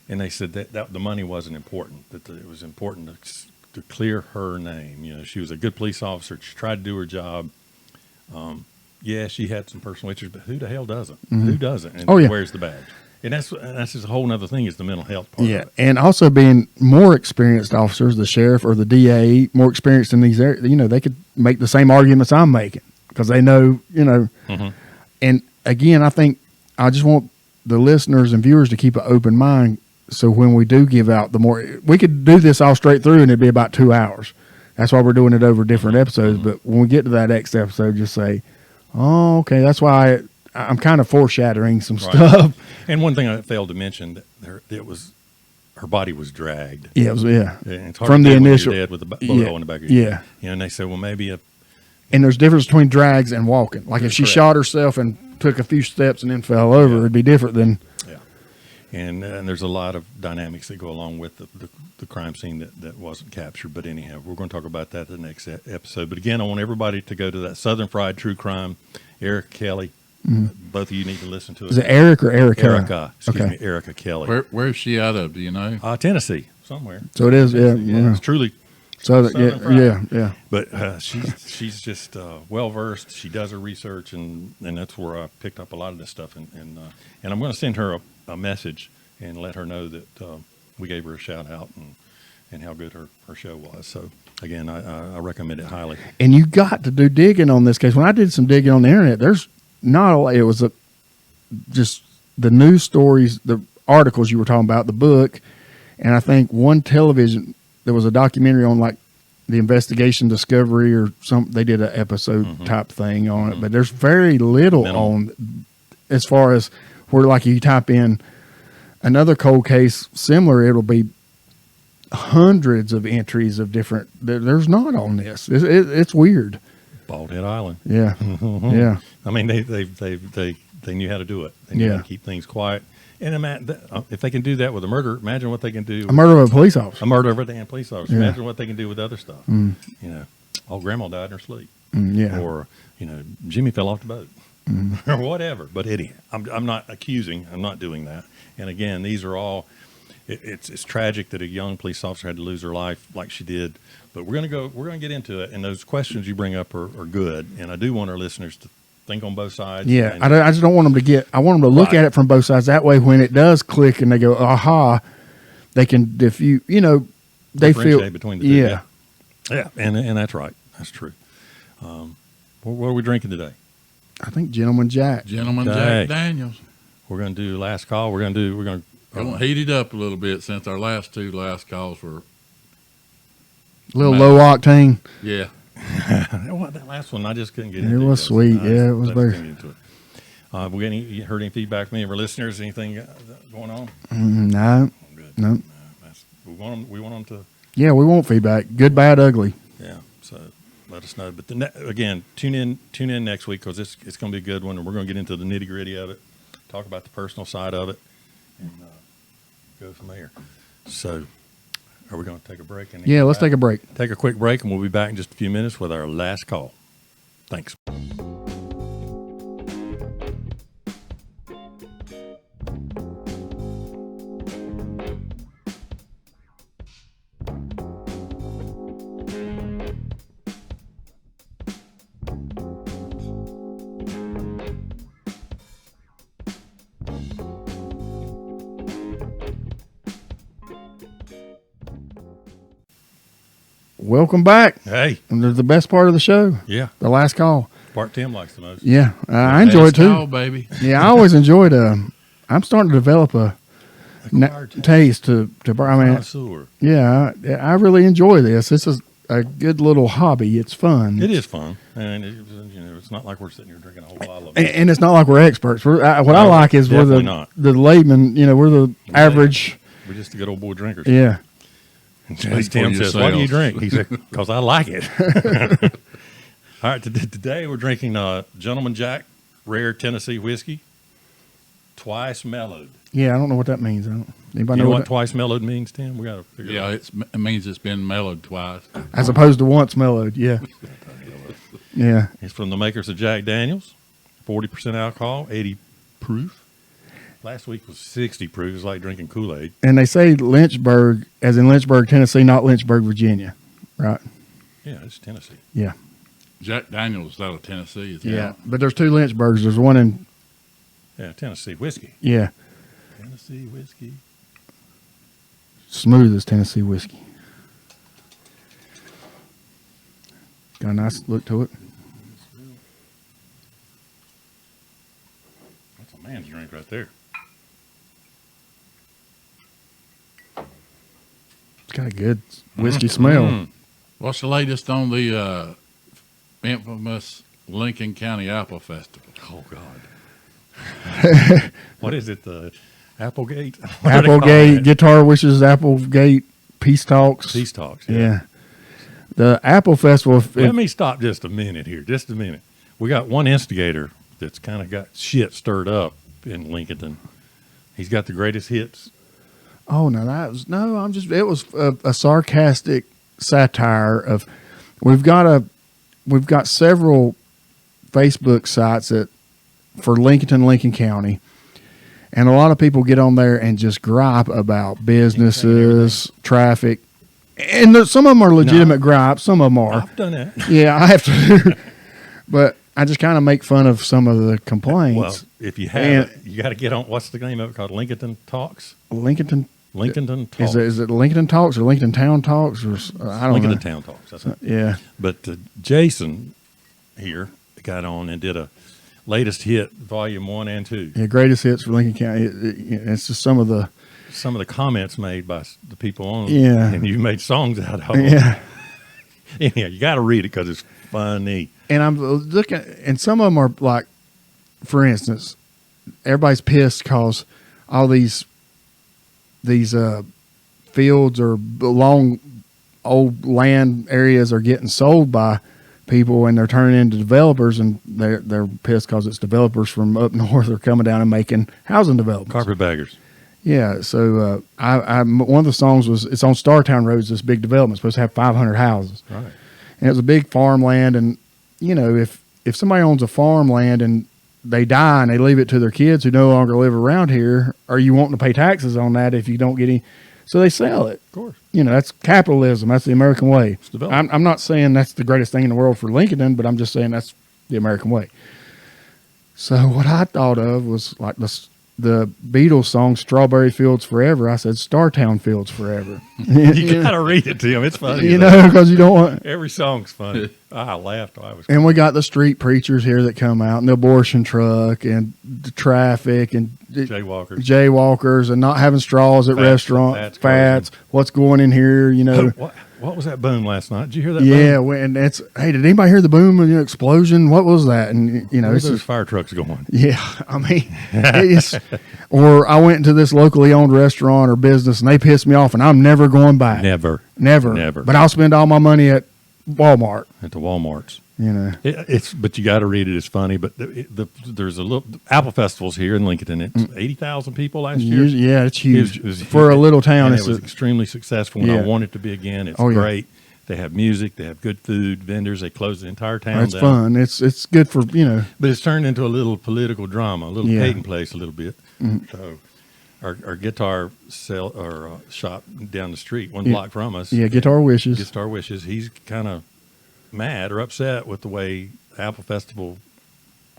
And they said that the money wasn't important; that it was important to clear her name. She was a good police officer. She tried to do her job. Yeah, she had some personal issues, but who the hell doesn't? Who doesn't? And Oh, yeah. wears the badge. And that's just a whole other thing is the mental health part. Yeah, of it. and also being more experienced officers, the sheriff or the DA, more experienced in these areas, they could make the same arguments I'm making because they know, And again, I think I just want the listeners and viewers to keep an open mind. So when we do give out we could do this all straight through and it'd be about 2 hours. That's why we're doing it over different episodes. But when we get to that next episode, just say, oh, okay, that's why I'm kind of foreshadowing some Right. stuff. And one thing I failed to mention that her body was dragged. Yeah, yeah. And it's hard From to the do when you're initial- dead with a bullet Yeah, hole in the back of your yeah. head. And they said, well, maybe And there's difference between drags and walking. Like if she Correct. shot herself and took a few steps and then fell over, it'd be different than. yeah. And there's a lot of dynamics that go along with the crime scene that wasn't captured. But anyhow, we're going to talk about that in the next episode. But again, I want everybody to go to that Southern Fried True Crime, Eric Kelly. Both of you need to listen to it. Is it Eric or Erica? Erica, excuse Okay. me, Erica Kelly. Where's she out of? Do you know? Tennessee, somewhere. So it is, yeah. Yeah, it's truly. So Southern Fried. yeah. But she's just well versed. She does her research, and that's where I picked up a lot of this stuff. And I'm going to send her a message and let her know that we gave her a shout out and how good her show was. So again, I recommend it highly. And you got to do digging on this case. When I did some digging on the internet, there's not a lot. It was just the news stories, the articles you were talking about, the book, and I think one television, there was a documentary on like the investigation discovery or something. They did an episode type thing on it, but there's very little on as far as where like you type in another cold case similar, it'll be hundreds of entries of different. There's not on this. It's weird. Bald Head Island. Yeah, yeah. I mean, they knew how to do it. They knew how to keep things quiet. And if they can do that with a murder, imagine what they can do. A murder of a police officer. A murder of a damn police officer. Yeah. Imagine what they can do with other stuff. You know, grandma died in her sleep. Yeah. Or, Jimmy fell off the boat. Or whatever. But anyhow, I'm not accusing. I'm not doing that. And again, these are all. It's tragic that a young police officer had to lose her life like she did. But we're gonna get into it. And those questions you bring up are good. And I do want our listeners to think on both sides. Yeah, I just don't want them to I want them to look at it from both sides. That way, when it does click and they go, aha, they can, they feel, differentiate between the two. Yeah. Yeah, and that's right. That's true. What are we drinking today? I think Gentleman Jack. Jack Daniels. We're going to do last call. We're going to Heat it up a little bit since our last calls were A little low octane. Yeah. That last one I just couldn't get into. It was sweet. Yeah, it was very. We heard any feedback from any of our listeners? Anything going on? No. Good. No. We want them to. Yeah, we want feedback. Good, bad, ugly. Yeah. So let us know. But again, tune in next week because it's going to be a good one, and we're going to get into the nitty gritty of it, talk about the personal side of it, and go from there. So. Are we going to take a break? Yeah, let's take a break. Take a quick break, and we'll be back in just a few minutes with our last call. Thanks. Welcome back. Hey. And the best part of the show. Yeah. The last call. Part Tim likes the most. Yeah. I enjoy it too. Call, baby. Yeah, I always enjoyed I'm starting to develop a taste to I mean, connoisseur. Yeah, I really enjoy this. This is a good little hobby. It's fun. It is fun. And it's not like we're sitting here drinking a whole bottle of it. And it's not like we're experts. I like is we're the layman, we're the average. We're just the good old boy drinkers. Yeah. As Tim says, why do you drink? He said, because I like it. All right, today we're drinking Gentleman Jack Rare Tennessee Whiskey, twice mellowed. Yeah, I don't know what that means. Anybody You know what that? twice mellowed means, Tim? We got to figure it out. It means it's been mellowed twice. As opposed to once mellowed, yeah. Yeah. It's from the makers of Jack Daniels, 40% alcohol, 80 proof. Last week was 60 proof. It's like drinking Kool-Aid. And they say Lynchburg, as in Lynchburg, Tennessee, not Lynchburg, Virginia, right? Yeah, it's Tennessee. Yeah. Jack Daniels is out of Tennessee. Yeah, but there's two Lynchburgs. There's one in. Yeah, Tennessee whiskey. Yeah. Tennessee whiskey. Smooth as Tennessee whiskey. Got a nice look to it. That's a man's drink right there. It's got a good whiskey smell. What's the latest on the infamous Lincoln County Apple Festival? Oh, God. What is it? The Applegate? Applegate, Guitar Wishes, Applegate, Peace Talks. Peace Talks. Yeah. The Apple Festival. Let me stop just a minute here. Just a minute. We got one instigator that's kind of got shit stirred up in Lincoln. He's got the greatest hits. Oh, no, it was a sarcastic satire of, we've got several Facebook sites for Lincoln County, and a lot of people get on there and just gripe about businesses, traffic, and some of them are legitimate gripes. Some of them are. I've done that. Yeah, I have to. But I just kind of make fun of some of the complaints. Well, if you have, you got to get on. What's the name of it called? Lincoln Talks. Lincoln Lincoln Talks. Is it Lincoln Talks or Lincoln Town Talks or I don't Lincoln know. Town Talks. That's it. Yeah. But Jason here got on and did a latest hit, volume 1 and 2. Yeah, greatest hits for Lincoln County. It's just some of the comments made by the people on. Yeah. And you made songs out of. yeah. Anyhow, you got to read it because it's funny. And I'm looking, and some of them are like, for instance, everybody's pissed because all these fields or long old land areas are getting sold by people, and they're turning into developers, and they're pissed because it's developers from up north are coming down and making housing developments. Carpetbaggers. Yeah, so I one of the songs was, it's on Startown Road, this big development, supposed to have 500 houses. Right. And it was a big farmland, and you know, if somebody owns a farmland and they die and they leave it to their kids who no longer live around here, are you wanting to pay taxes on that if you don't get any? So they sell it. Of course. You know, that's capitalism. That's the American way. It's development. I'm not saying that's the greatest thing in the world for Lincoln, but I'm just saying that's the American way. So what I thought of was like the Beatles song "Strawberry Fields Forever." I said "Startown Fields Forever." You got to read it to him. It's funny. You know, because you don't want. Every song's funny. I laughed. I was. And we got the street preachers here that come out, and the abortion truck, and the traffic, and jaywalkers, and not having straws at restaurants, fats. What's going in here? You know. What was that boom last night? Did you hear that? Yeah, boom? and it's, hey, did anybody hear the boom and the explosion? What was that? And you know, Where's those fire trucks going? Yeah, I mean, it's, or I went into this locally owned restaurant or business, and they pissed me off, and I'm never going back. Never. But I'll spend all my money at Walmart. At the Walmarts. You know, but you got to read it. It's funny. But there's a little Apple Festivals here in Lincoln, and it's 80,000 people last year. Yeah, it's huge. It was for a little town. And it was extremely successful, and I want it to be again. It's great. They have music. They have good food, vendors. They close the entire town It's down. fun. It's good for, you know. But it's turned into a little political drama, a little Peyton place, a little bit. Mm-hmm. So our guitar shop down the street, one block from us. Yeah, Guitar Wishes. Guitar Wishes. He's kind of mad or upset with the way the Apple Festival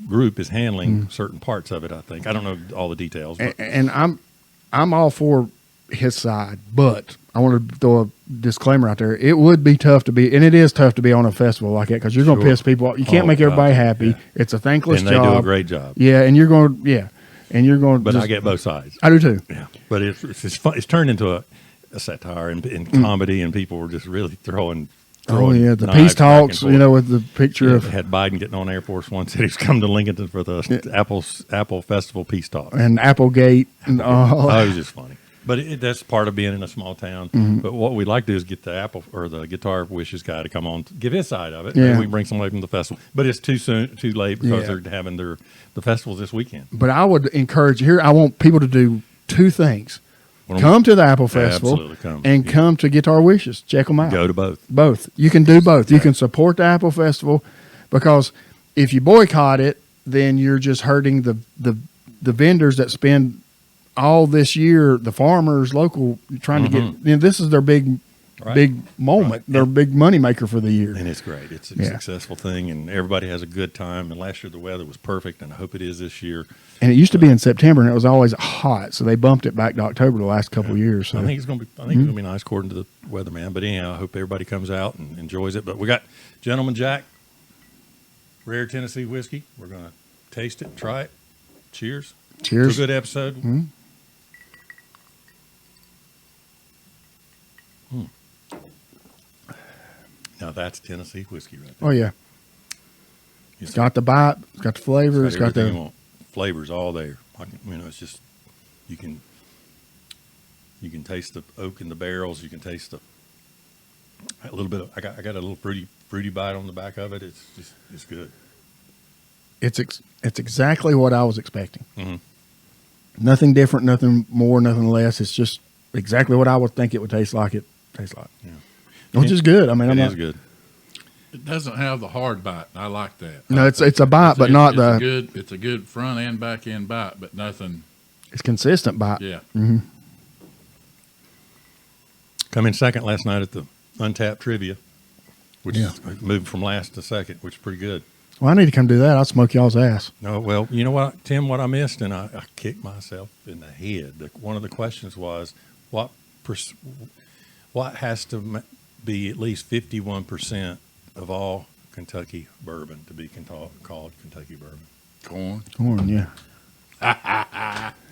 group is handling certain parts of it. I think I don't know all the details. But. And I'm all for his side, but I want to throw a disclaimer out there. It would be tough to be, and it is tough to be on a festival like that because you're going to piss people off. You can't make everybody happy. Yeah. It's a thankless job. And they do a great job. Yeah, and you're going. Yeah, and you're going. But I get both sides. I do too. Yeah, but it's fun. It's turned into a satire and comedy, and people were just really throwing. Oh yeah, the peace talks, you know, with the picture of had Biden getting on Air Force One, said he's come to Lincoln for the Apple Festival peace talk and Applegate and all. Oh, it was just funny, but that's part of being in a small town. But what we'd like to do is get the Apple or the Guitar Wishes guy to come on, give his side of it. Yeah, maybe we can bring somebody from the festival, but it's too late because they're having the festivals this weekend. But I would encourage here. I want people to do two things. Come to the Apple Festival and come to Guitar Wishes. Check them out. Go to both. Both. You can do both. You can support the Apple Festival because if you boycott it, then you're just hurting the vendors that spend all this year, the farmers, local, trying to get, you know, this is their big moment, their big money maker for the year. And it's great. It's a successful thing, and everybody has a good time. And last year the weather was perfect, and I hope it is this year. And it used to be in September, and it was always hot, so they bumped it back to October the last couple of years. So. I think it's going to be nice according to the weatherman. But anyhow, I hope everybody comes out and enjoys it. But we got Gentleman Jack, rare Tennessee whiskey. We're going to taste it, try it. Cheers. Cheers. It's a good episode. Mm-hmm. Now that's Tennessee whiskey right there. Oh yeah. It's got the bite. It's got the flavor. It's got the flavors all there. It's just you can taste the oak in the barrels. You can taste a little bit of. I got a little fruity bite on the back of it. It's good. It's exactly what I was expecting. Mm-hmm. Nothing different, nothing more, nothing less. It's just exactly what I would think it would taste like. It tastes like. Yeah. Which is good. I mean, it is good. It doesn't have the hard bite. I like that. No, it's a bite, but not the. It's a good front and back end bite, but nothing. It's consistent bite. Yeah. Mm-hmm. Come in second last night at the Untapped Trivia, which moved from last to second, which is pretty good. Well, I need to come do that. I'll smoke y'all's ass. No, well, you know what, Tim? What I missed, and I kicked myself in the head. One of the questions was, what what has to be at least 51% of all Kentucky bourbon to be called Kentucky bourbon? Corn. Yeah.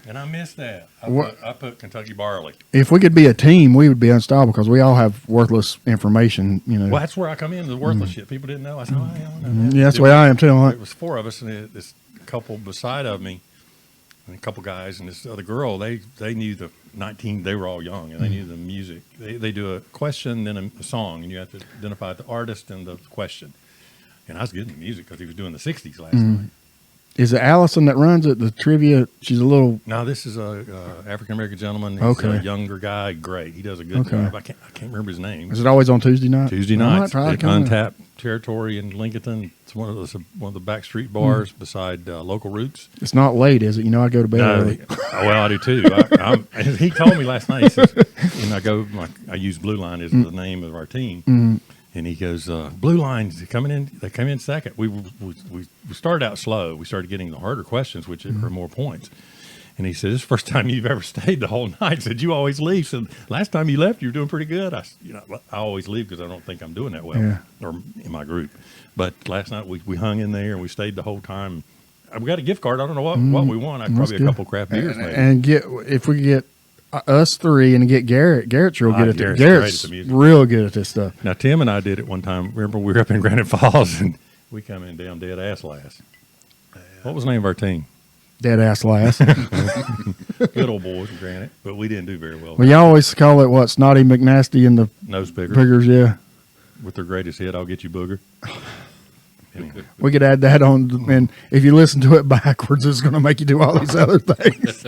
And I missed that. I put Kentucky barley. If we could be a team, we would be unstoppable because we all have worthless information. Well, that's where I come in, the worthless shit. People didn't know. I said, oh, I don't know that. Yeah, that's the way I am too. It was 4 of us, and this couple beside of me, and a couple guys, and this other girl. They knew the 19. They were all young, and they knew the music. They do a question, then a song, and you have to identify the artist and the question. And I was getting the music because he was doing the '60s last night. Is it Allison that runs it? The trivia. She's a little. No, this is a African American gentleman. He's Okay. a younger guy. Great. He does a good job. I can't remember his name. Is it always on Tuesday night? Tuesday I might nights try to at come in. Untapped Territory in Lincoln. It's one of the back street bars beside Local Roots. It's not late, is it? You know, I go to bed early. Well, I do too. He told me last night. He says, and I use Blue Line as the name of our team. And he goes, Blue Line's coming in. They come in second. We started out slow. We started getting the harder questions, which are more points. And he said, "This is the first time you've ever stayed the whole night." Said, "You always leave." Said, "Last time you left, you were doing pretty good." I always leave because I don't think I'm doing that well, or in my group. But last night we hung in there and we stayed the whole time. We got a gift card. I don't know what we won. Probably a couple craft beers, maybe. And if we get us 3 and get Garrett. Garrett's real good at this. Garrett's great at the music. real good at this stuff. Now Tim and I did it one time. Remember, we were up in Granite Falls and we come in down dead ass last. What was the name of our team? Dead ass last. Good old boys, Granite, but we didn't do very well. Well, y'all always call it what? Snotty McNasty and the Nose pickers. Pickers, yeah. With their greatest hit, I'll get you booger. Anyway. We could add that on, and if you listen to it backwards, it's going to make you do all these other things.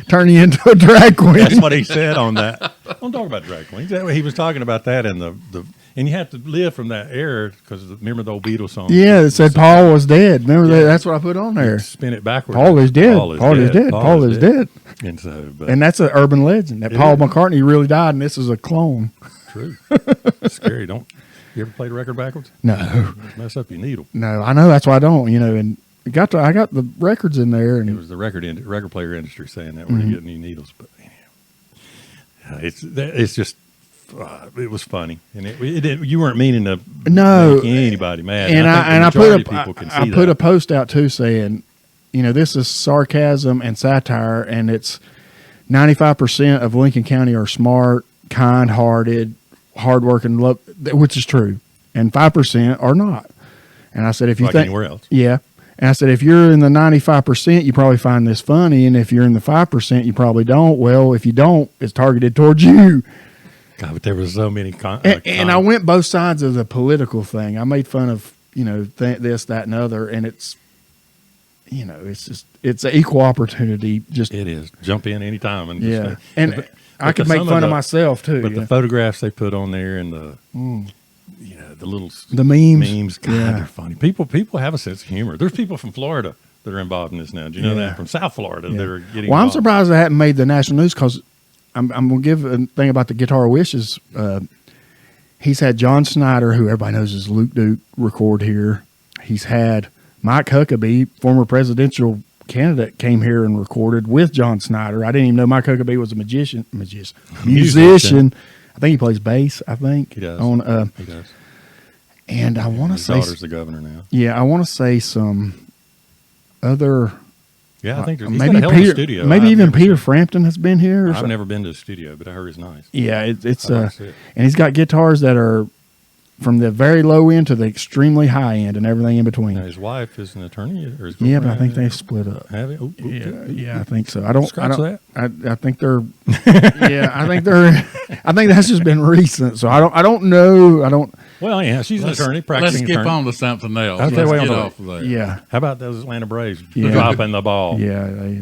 Turn you into a drag queen. That's what he said on that. Don't talk about drag queens. He was talking about that in the and you have to live from that era because remember the old Beatles song? Yeah, it said Paul was dead. Remember that? That's what I put on there. Spin it backwards. Paul is dead. Paul is dead. Paul is dead. And so, and that's an urban legend that Paul McCartney really died, and this is a clone. True. It's scary. Don't you ever play the record backwards? No. Mess up your needle. No, I know. That's why I don't. And I got the records in there, and it was the record player industry saying that when you get new needles. But anyhow, it's just. It was funny, and you weren't meaning to make anybody mad. And I put a post out too saying, this is sarcasm and satire, and it's 95% of Lincoln County are smart, kind-hearted, hardworking, which is true, and 5% are not. And I said, if you think anywhere else, yeah. And I said, if you're in the 95%, you probably find this funny, and if you're in the 5%, you probably don't. Well, if you don't, it's targeted towards you. God, but there was so many. And I went both sides of the political thing. I made fun of this, that, and other, and it's it's an equal opportunity. Just it is jump in anytime and and I could make fun of myself too. But the photographs they put on there and the the memes, God, they're funny. People have a sense of humor. There's people from Florida that are involved in this now. Do you know that from South Florida that are getting? Well, I'm surprised I hadn't made the national news because. I'm going to give a thing about the Guitar Wishes. He's had John Snyder, who everybody knows is Luke Duke, record here. He's had Mike Huckabee, former presidential candidate, came here and recorded with John Snyder. I didn't even know Mike Huckabee was a musician. I think he plays bass, I think. He does. He does. And I want to say... His daughter's the governor now. Yeah, I want to say some other... Yeah, I think there's maybe got a hell of a studio. Maybe even Peter Frampton has been here. I've never been to the studio, but I heard it's nice. Yeah, it's and he's got guitars that are from the very low end to the extremely high end and everything in between. Now, his wife is an attorney, or his yeah, but I think they've split up. Have they? Yeah, I think so. I think they're. I think that's just been recent. So I don't know. Well, yeah, she's an attorney, practicing Let's skip attorney. on to something else. Let's get off of there. Yeah. How about those Atlanta Braves dropping the ball? Yeah.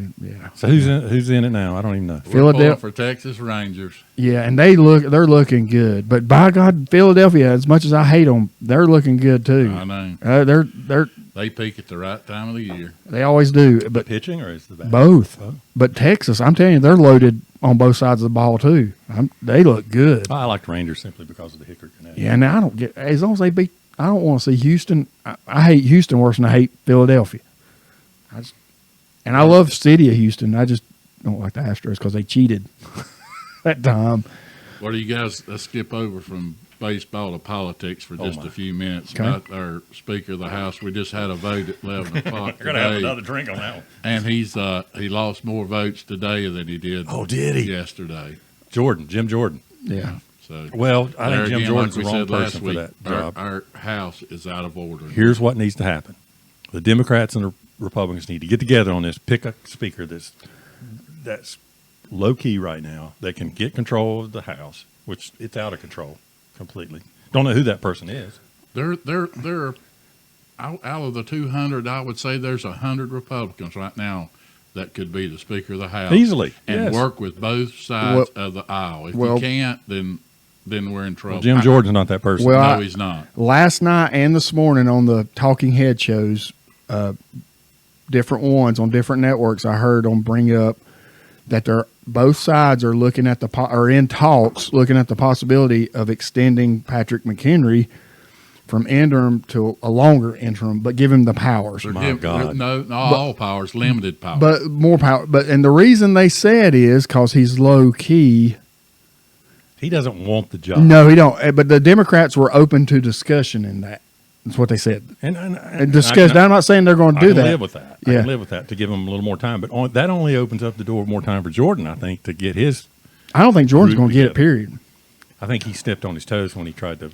So who's in it now? I don't even know. Philadelphia for Texas Rangers. Yeah, and they're looking good. But by God, Philadelphia, as much as I hate them, they're looking good too. I know. They peak at the right time of the year. They always do. But pitching or is the bat? Both. Oh. But Texas, I'm telling you, they're loaded on both sides of the ball too. They look good. I like the Rangers simply because of the Hickory connection. Yeah, now I don't get as long as they beat. I don't want to see Houston. I hate Houston worse than I hate Philadelphia. I love City of Houston. I just don't like the Astros because they cheated. that time. What do you guys? Let's skip over from baseball to politics for just a few minutes. Okay. About our Speaker of the House, we just had a vote at 11 o'clock You're gonna have today, another drink on that one. and he lost more votes today than he did. Oh, did he? Yesterday? Jim Jordan. Yeah. So Well, I there think Jim again, Jordan's like the we wrong said last person for week, that job. Our House is out of order. Here's what needs to happen: the Democrats and the Republicans need to get together on this. Pick a speaker that's low key right now. That can get control of the House, which it's out of control completely. Don't know who that person is. They're out of the 200. I would say there's 100 Republicans right now that could be the Speaker of the House Easily, and yes. work with both sides of the aisle. If you can't, then we're in trouble. Well, Jim Jordan's not that person. Well, No, he's not. Last night and this morning on the Talking Head shows, different ones on different networks, I heard them bring up that both sides are looking at are in talks, looking at the possibility of extending Patrick McHenry from interim to a longer interim, but give him the powers. God. No, not all powers, limited powers. But more power. And the reason they said is because he's low key. He doesn't want the job. No, he don't. But the Democrats were open to discussion in that. That's what they said. And Discuss. I'm not saying they're going to do that. I can live with that. I can live with that to give him a little more time. But that only opens up the door more time for Jordan, I think, to get his. I don't think Jordan's going to get it, together. period. I think he stepped on his toes when he tried to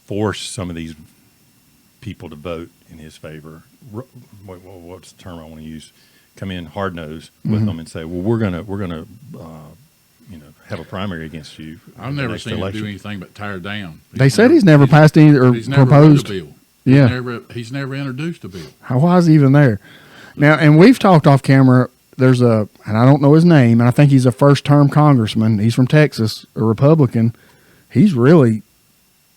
force some of these people to vote in his favor. What's the term I want to use? Come in hard nosed with them and say, "Well, we're gonna have a primary against you." I've never seen him do anything but tear down. They said he's never passed any or he's never proposed. wrote a bill. Yeah. He's never introduced a bill. Why is he even there? Now, and we've talked off camera. There's and I don't know his name, and I think he's a first-term congressman. He's from Texas, a Republican. He's really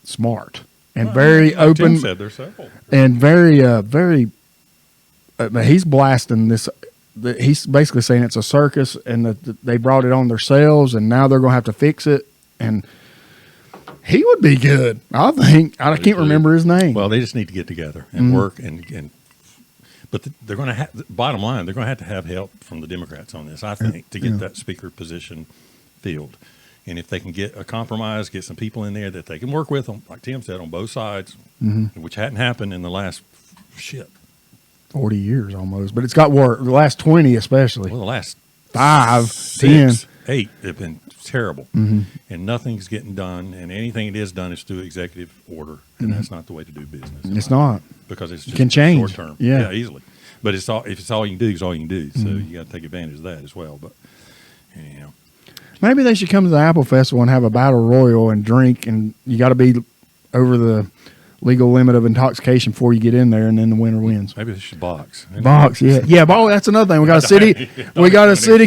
smart and very like open. Tim said, there's several. And very. He's blasting this. He's basically saying it's a circus, and that they brought it on themselves, and now they're going to have to fix it. And he would be good, I think. I can't remember his name. Well, they just need to get together and work but they're going to have. Bottom line, they're going to have help from the Democrats on this, I think, to get that speaker position filled. And if they can get a compromise, get some people in there that they can work with them, like Tim said, on both sides, which hadn't happened in the last 40 years almost, but it's got worse. The last 20 especially. Well, the last 5, 6, 10. 8 have been terrible, and nothing's getting done. And anything it is done is through executive order, and that's not the way to do business. It's not, because it's just can change. short term. Yeah, easily. But if it's all you can do, it's all you can do. So you got to take advantage of that as well. But maybe they should come to the Apple Festival and have a battle royal and drink, and you got to be over the legal limit of intoxication before you get in there, and then the winner wins. maybe they should box. Yeah. But that's another thing. We got a city.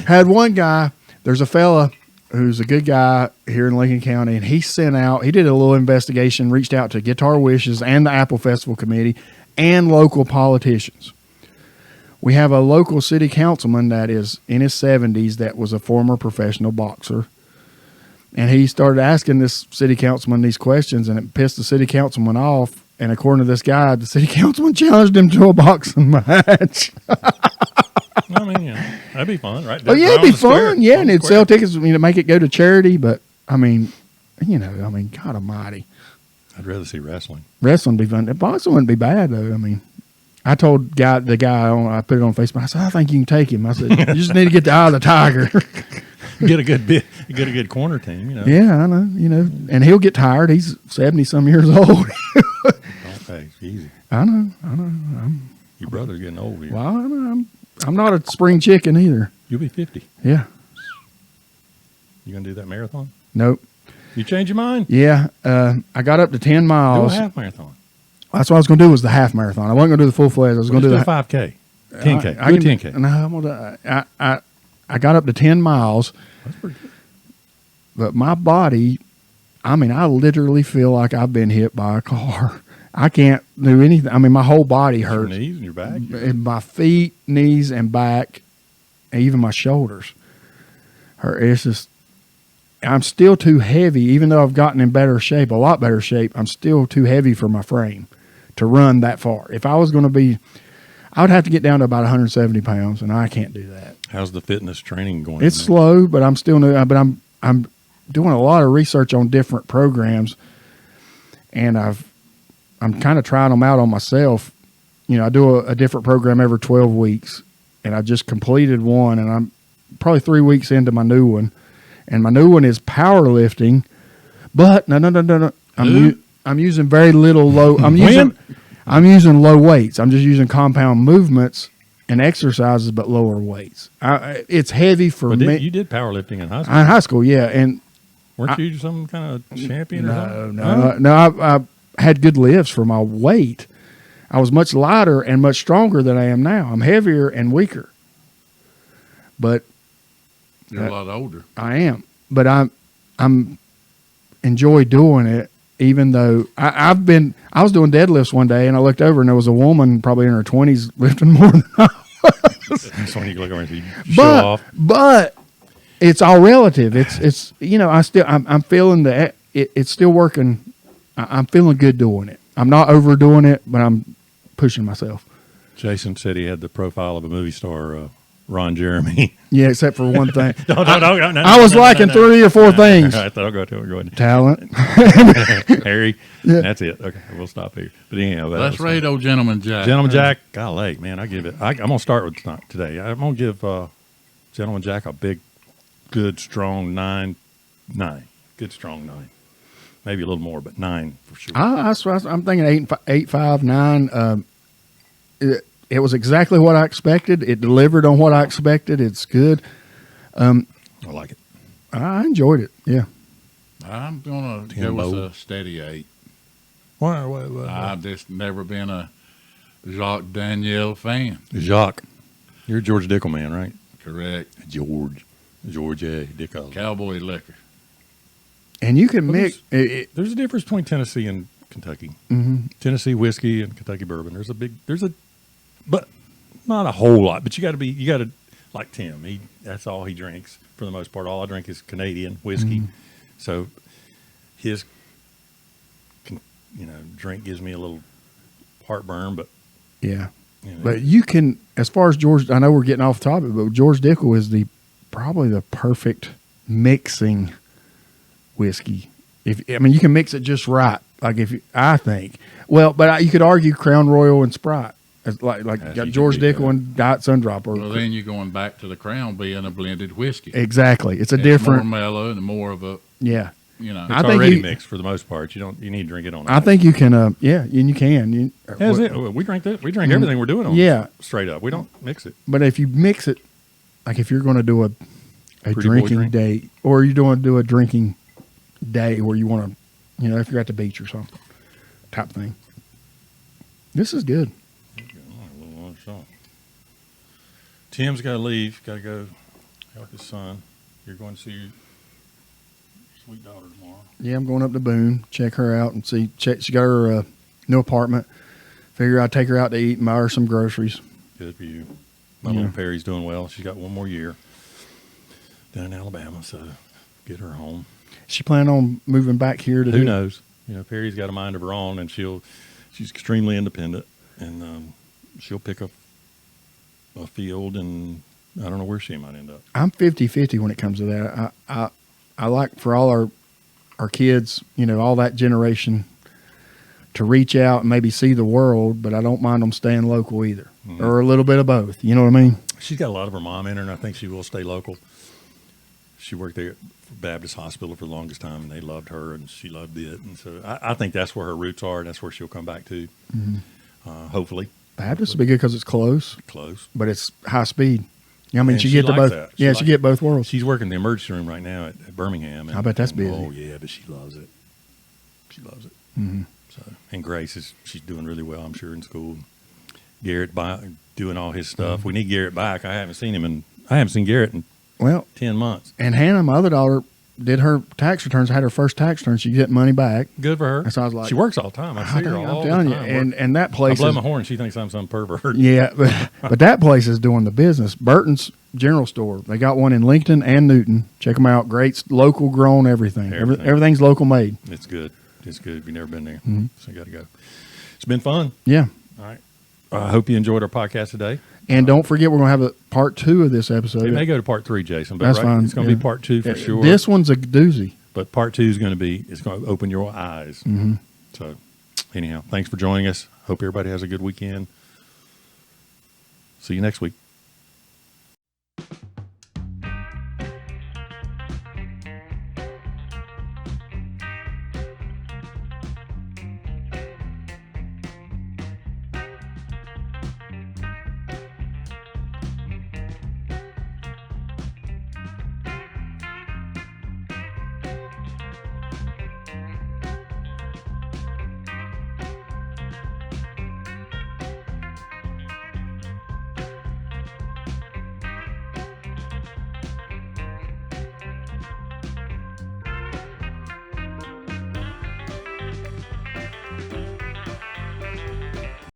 Had one guy. There's a fella who's a good guy here in Lincoln County, and he did a little investigation, reached out to Guitar Wishes and the Apple Festival Committee and local politicians. We have a local city councilman that is in his 70s that was a former professional boxer. And he started asking this city councilman these questions, and it pissed the city councilman off. And according to this guy, the city councilman challenged him to a boxing match. I mean, that'd be fun, right? Oh, yeah, it'd be fun. Yeah, and it'd sell tickets, make it go to charity. But, I mean, God almighty. I'd rather see wrestling. Wrestling would be fun. Boxing wouldn't be bad, though. I mean, I told the guy, I put it on Facebook. I said, I think you can take him. I said, you just need to get the eye of the tiger. Get a good corner team, Yeah, I know, and he'll get tired. He's 70-some years old. Okay, it's easy. I know. Your brother's getting old here. Well, I know. I'm not a spring chicken either. You'll be 50. Yeah. You gonna do that marathon? Nope. You change your mind? Yeah. I got up to 10 Do a miles. half marathon. That's what I was going to do was the half marathon. I wasn't going to do the full fledged. I was going to do the 5K, 10K. I can 10K. No, I'm gonna. I got up to 10 miles. That's pretty good. But my body, I literally feel like I've been hit by a car. I can't do anything. My whole body hurts. Your knees and your back. And my feet, knees, and back, and even my shoulders hurt. It's just, I'm still too heavy, even though I've gotten in better shape, a lot better shape. I'm still too heavy for my frame to run that far. If I was going to be, I would have to get down to about 170 pounds, and I can't do that. How's the fitness training going? It's slow, but I'm still new. But I'm doing a lot of research on different programs, and I'm kind of trying them out on myself. You know, I do a different program every 12 weeks, and I just completed one, and I'm probably 3 weeks into my new one, and my new one is powerlifting. But no. I'm using very little low. I'm using low weights. I'm just using compound movements and exercises, but lower weights. It's heavy for me. You did powerlifting in high school. In high school, yeah, and weren't you some kind of champion? No. I had good lifts for my weight. I was much lighter and much stronger than I am now. I'm heavier and weaker, but you're a lot older. I am, but I'm enjoy doing it. Even though I was doing deadlifts one day and I looked over and there was a woman probably in her 20s lifting more than I was. That's when you look over and you show off. But it's all relative. It's I'm feeling it's still working. I'm feeling good doing it. I'm not overdoing it, but I'm pushing myself. Jason said he had the profile of a movie star, Ron Jeremy. Yeah, except for one thing. No, I was liking 3 or 4 things. I thought I'll go to it. Go ahead. Talent. Harry. Yeah. That's it. Okay, we'll stop here. But anyhow, let's rate old Gentleman Jack. Gentleman Jack, golly, man, I give it. I'm going to start with today. I'm going to give Gentleman Jack a big, good, strong 9. Good, strong 9. Maybe a little more, but 9 for sure. I'm thinking 8, 5, 9. It was exactly what I expected. It delivered on what I expected. It's good. I like it. I enjoyed it. Yeah. I'm going to go with a steady 8. Why? I've just never been a Jacques Daniel fan. Jacques. You're a George Dickel man, right? Correct. George A. Dickel. Cowboy liquor. And you can mix. There's a difference between Tennessee and Kentucky. Mm-hmm. Tennessee whiskey and Kentucky bourbon. But not a whole lot. But you got to like Tim. That's all he drinks for the most part. All I drink is Canadian whiskey. Mm-hmm. So his, drink gives me a little heartburn. But yeah, but you can, as far as George, I know we're getting off topic, but George Dickel is probably the perfect mixing whiskey. You can mix it just right. I think. Well, but you could argue Crown Royal and Sprite. It's like got George Dickel and Diet Sundrop. Well, then you're going back to the Crown being a blended whiskey. Exactly. It's different. More mellow and more of a. Yeah. It's already mixed for the most part. You need to drink it on. I think you can. And you can. We drink that. We drink everything we're doing on. Straight up. We don't mix it. But if you mix it, like if you're going to do a drinking day, or you're going to do a drinking day where you want to, if you're at the beach or something, type thing. This is good. Tim's got to leave. Got to go help his son. You're going to see your sweet daughter tomorrow. Yeah, I'm going up to Boone, check her out and see. She got her new apartment. Figure I'd take her out to eat and buy her some groceries. Good for you. My little Perry's doing well. She's got one more year down in Alabama, so get her home. She planning on moving back here to Who knows? Perry's got a mind of her own, and she's extremely independent, and she'll pick up a field, and I don't know where she might end up. I'm 50-50 when it comes to that. I like for all our kids, all that generation to reach out and maybe see the world, but I don't mind them staying local either, or a little bit of both. You know what I mean? She's got a lot of her mom in her, and I think she will stay local. She worked there at Baptist Hospital for the longest time, and they loved her, and she loved it. And so I think that's where her roots are, and that's where she'll come back to, hopefully. Baptist would be good because it's close, but it's high speed. She get to both. She get both worlds. She's working the emergency room right now at Birmingham. And, I bet that's busy. Oh yeah, but she loves it. She loves it. Mm-hmm. So, and Grace she's doing really well, I'm sure, in school. Garrett doing all his stuff. We need Garrett back. I haven't seen Garrett in 10 months. And Hannah, my other daughter, did her tax returns. Had her first tax return. She get money back. Good for her. So I was like, she works all the time. I see her all the time. I'm telling you, and that place. I blow my horn. She thinks I'm some pervert. Yeah, but that place is doing the business. Burton's General Store. They got one in Lincoln and Newton. Check them out. Great, local grown, everything. Everything's local made. It's good. It's good. If you've never been there, so you got to go. It's been fun. Yeah. All right. I hope you enjoyed our podcast today. And don't forget, we're going to have a part 2 of this episode. It may go to part 3, Jason, but That's fine. it's going to be part 2 for sure. This one's a doozy. But part 2 is going to be, it's going to open your eyes. Mm-hmm. So anyhow, thanks for joining us. Hope everybody has a good weekend. See you next week.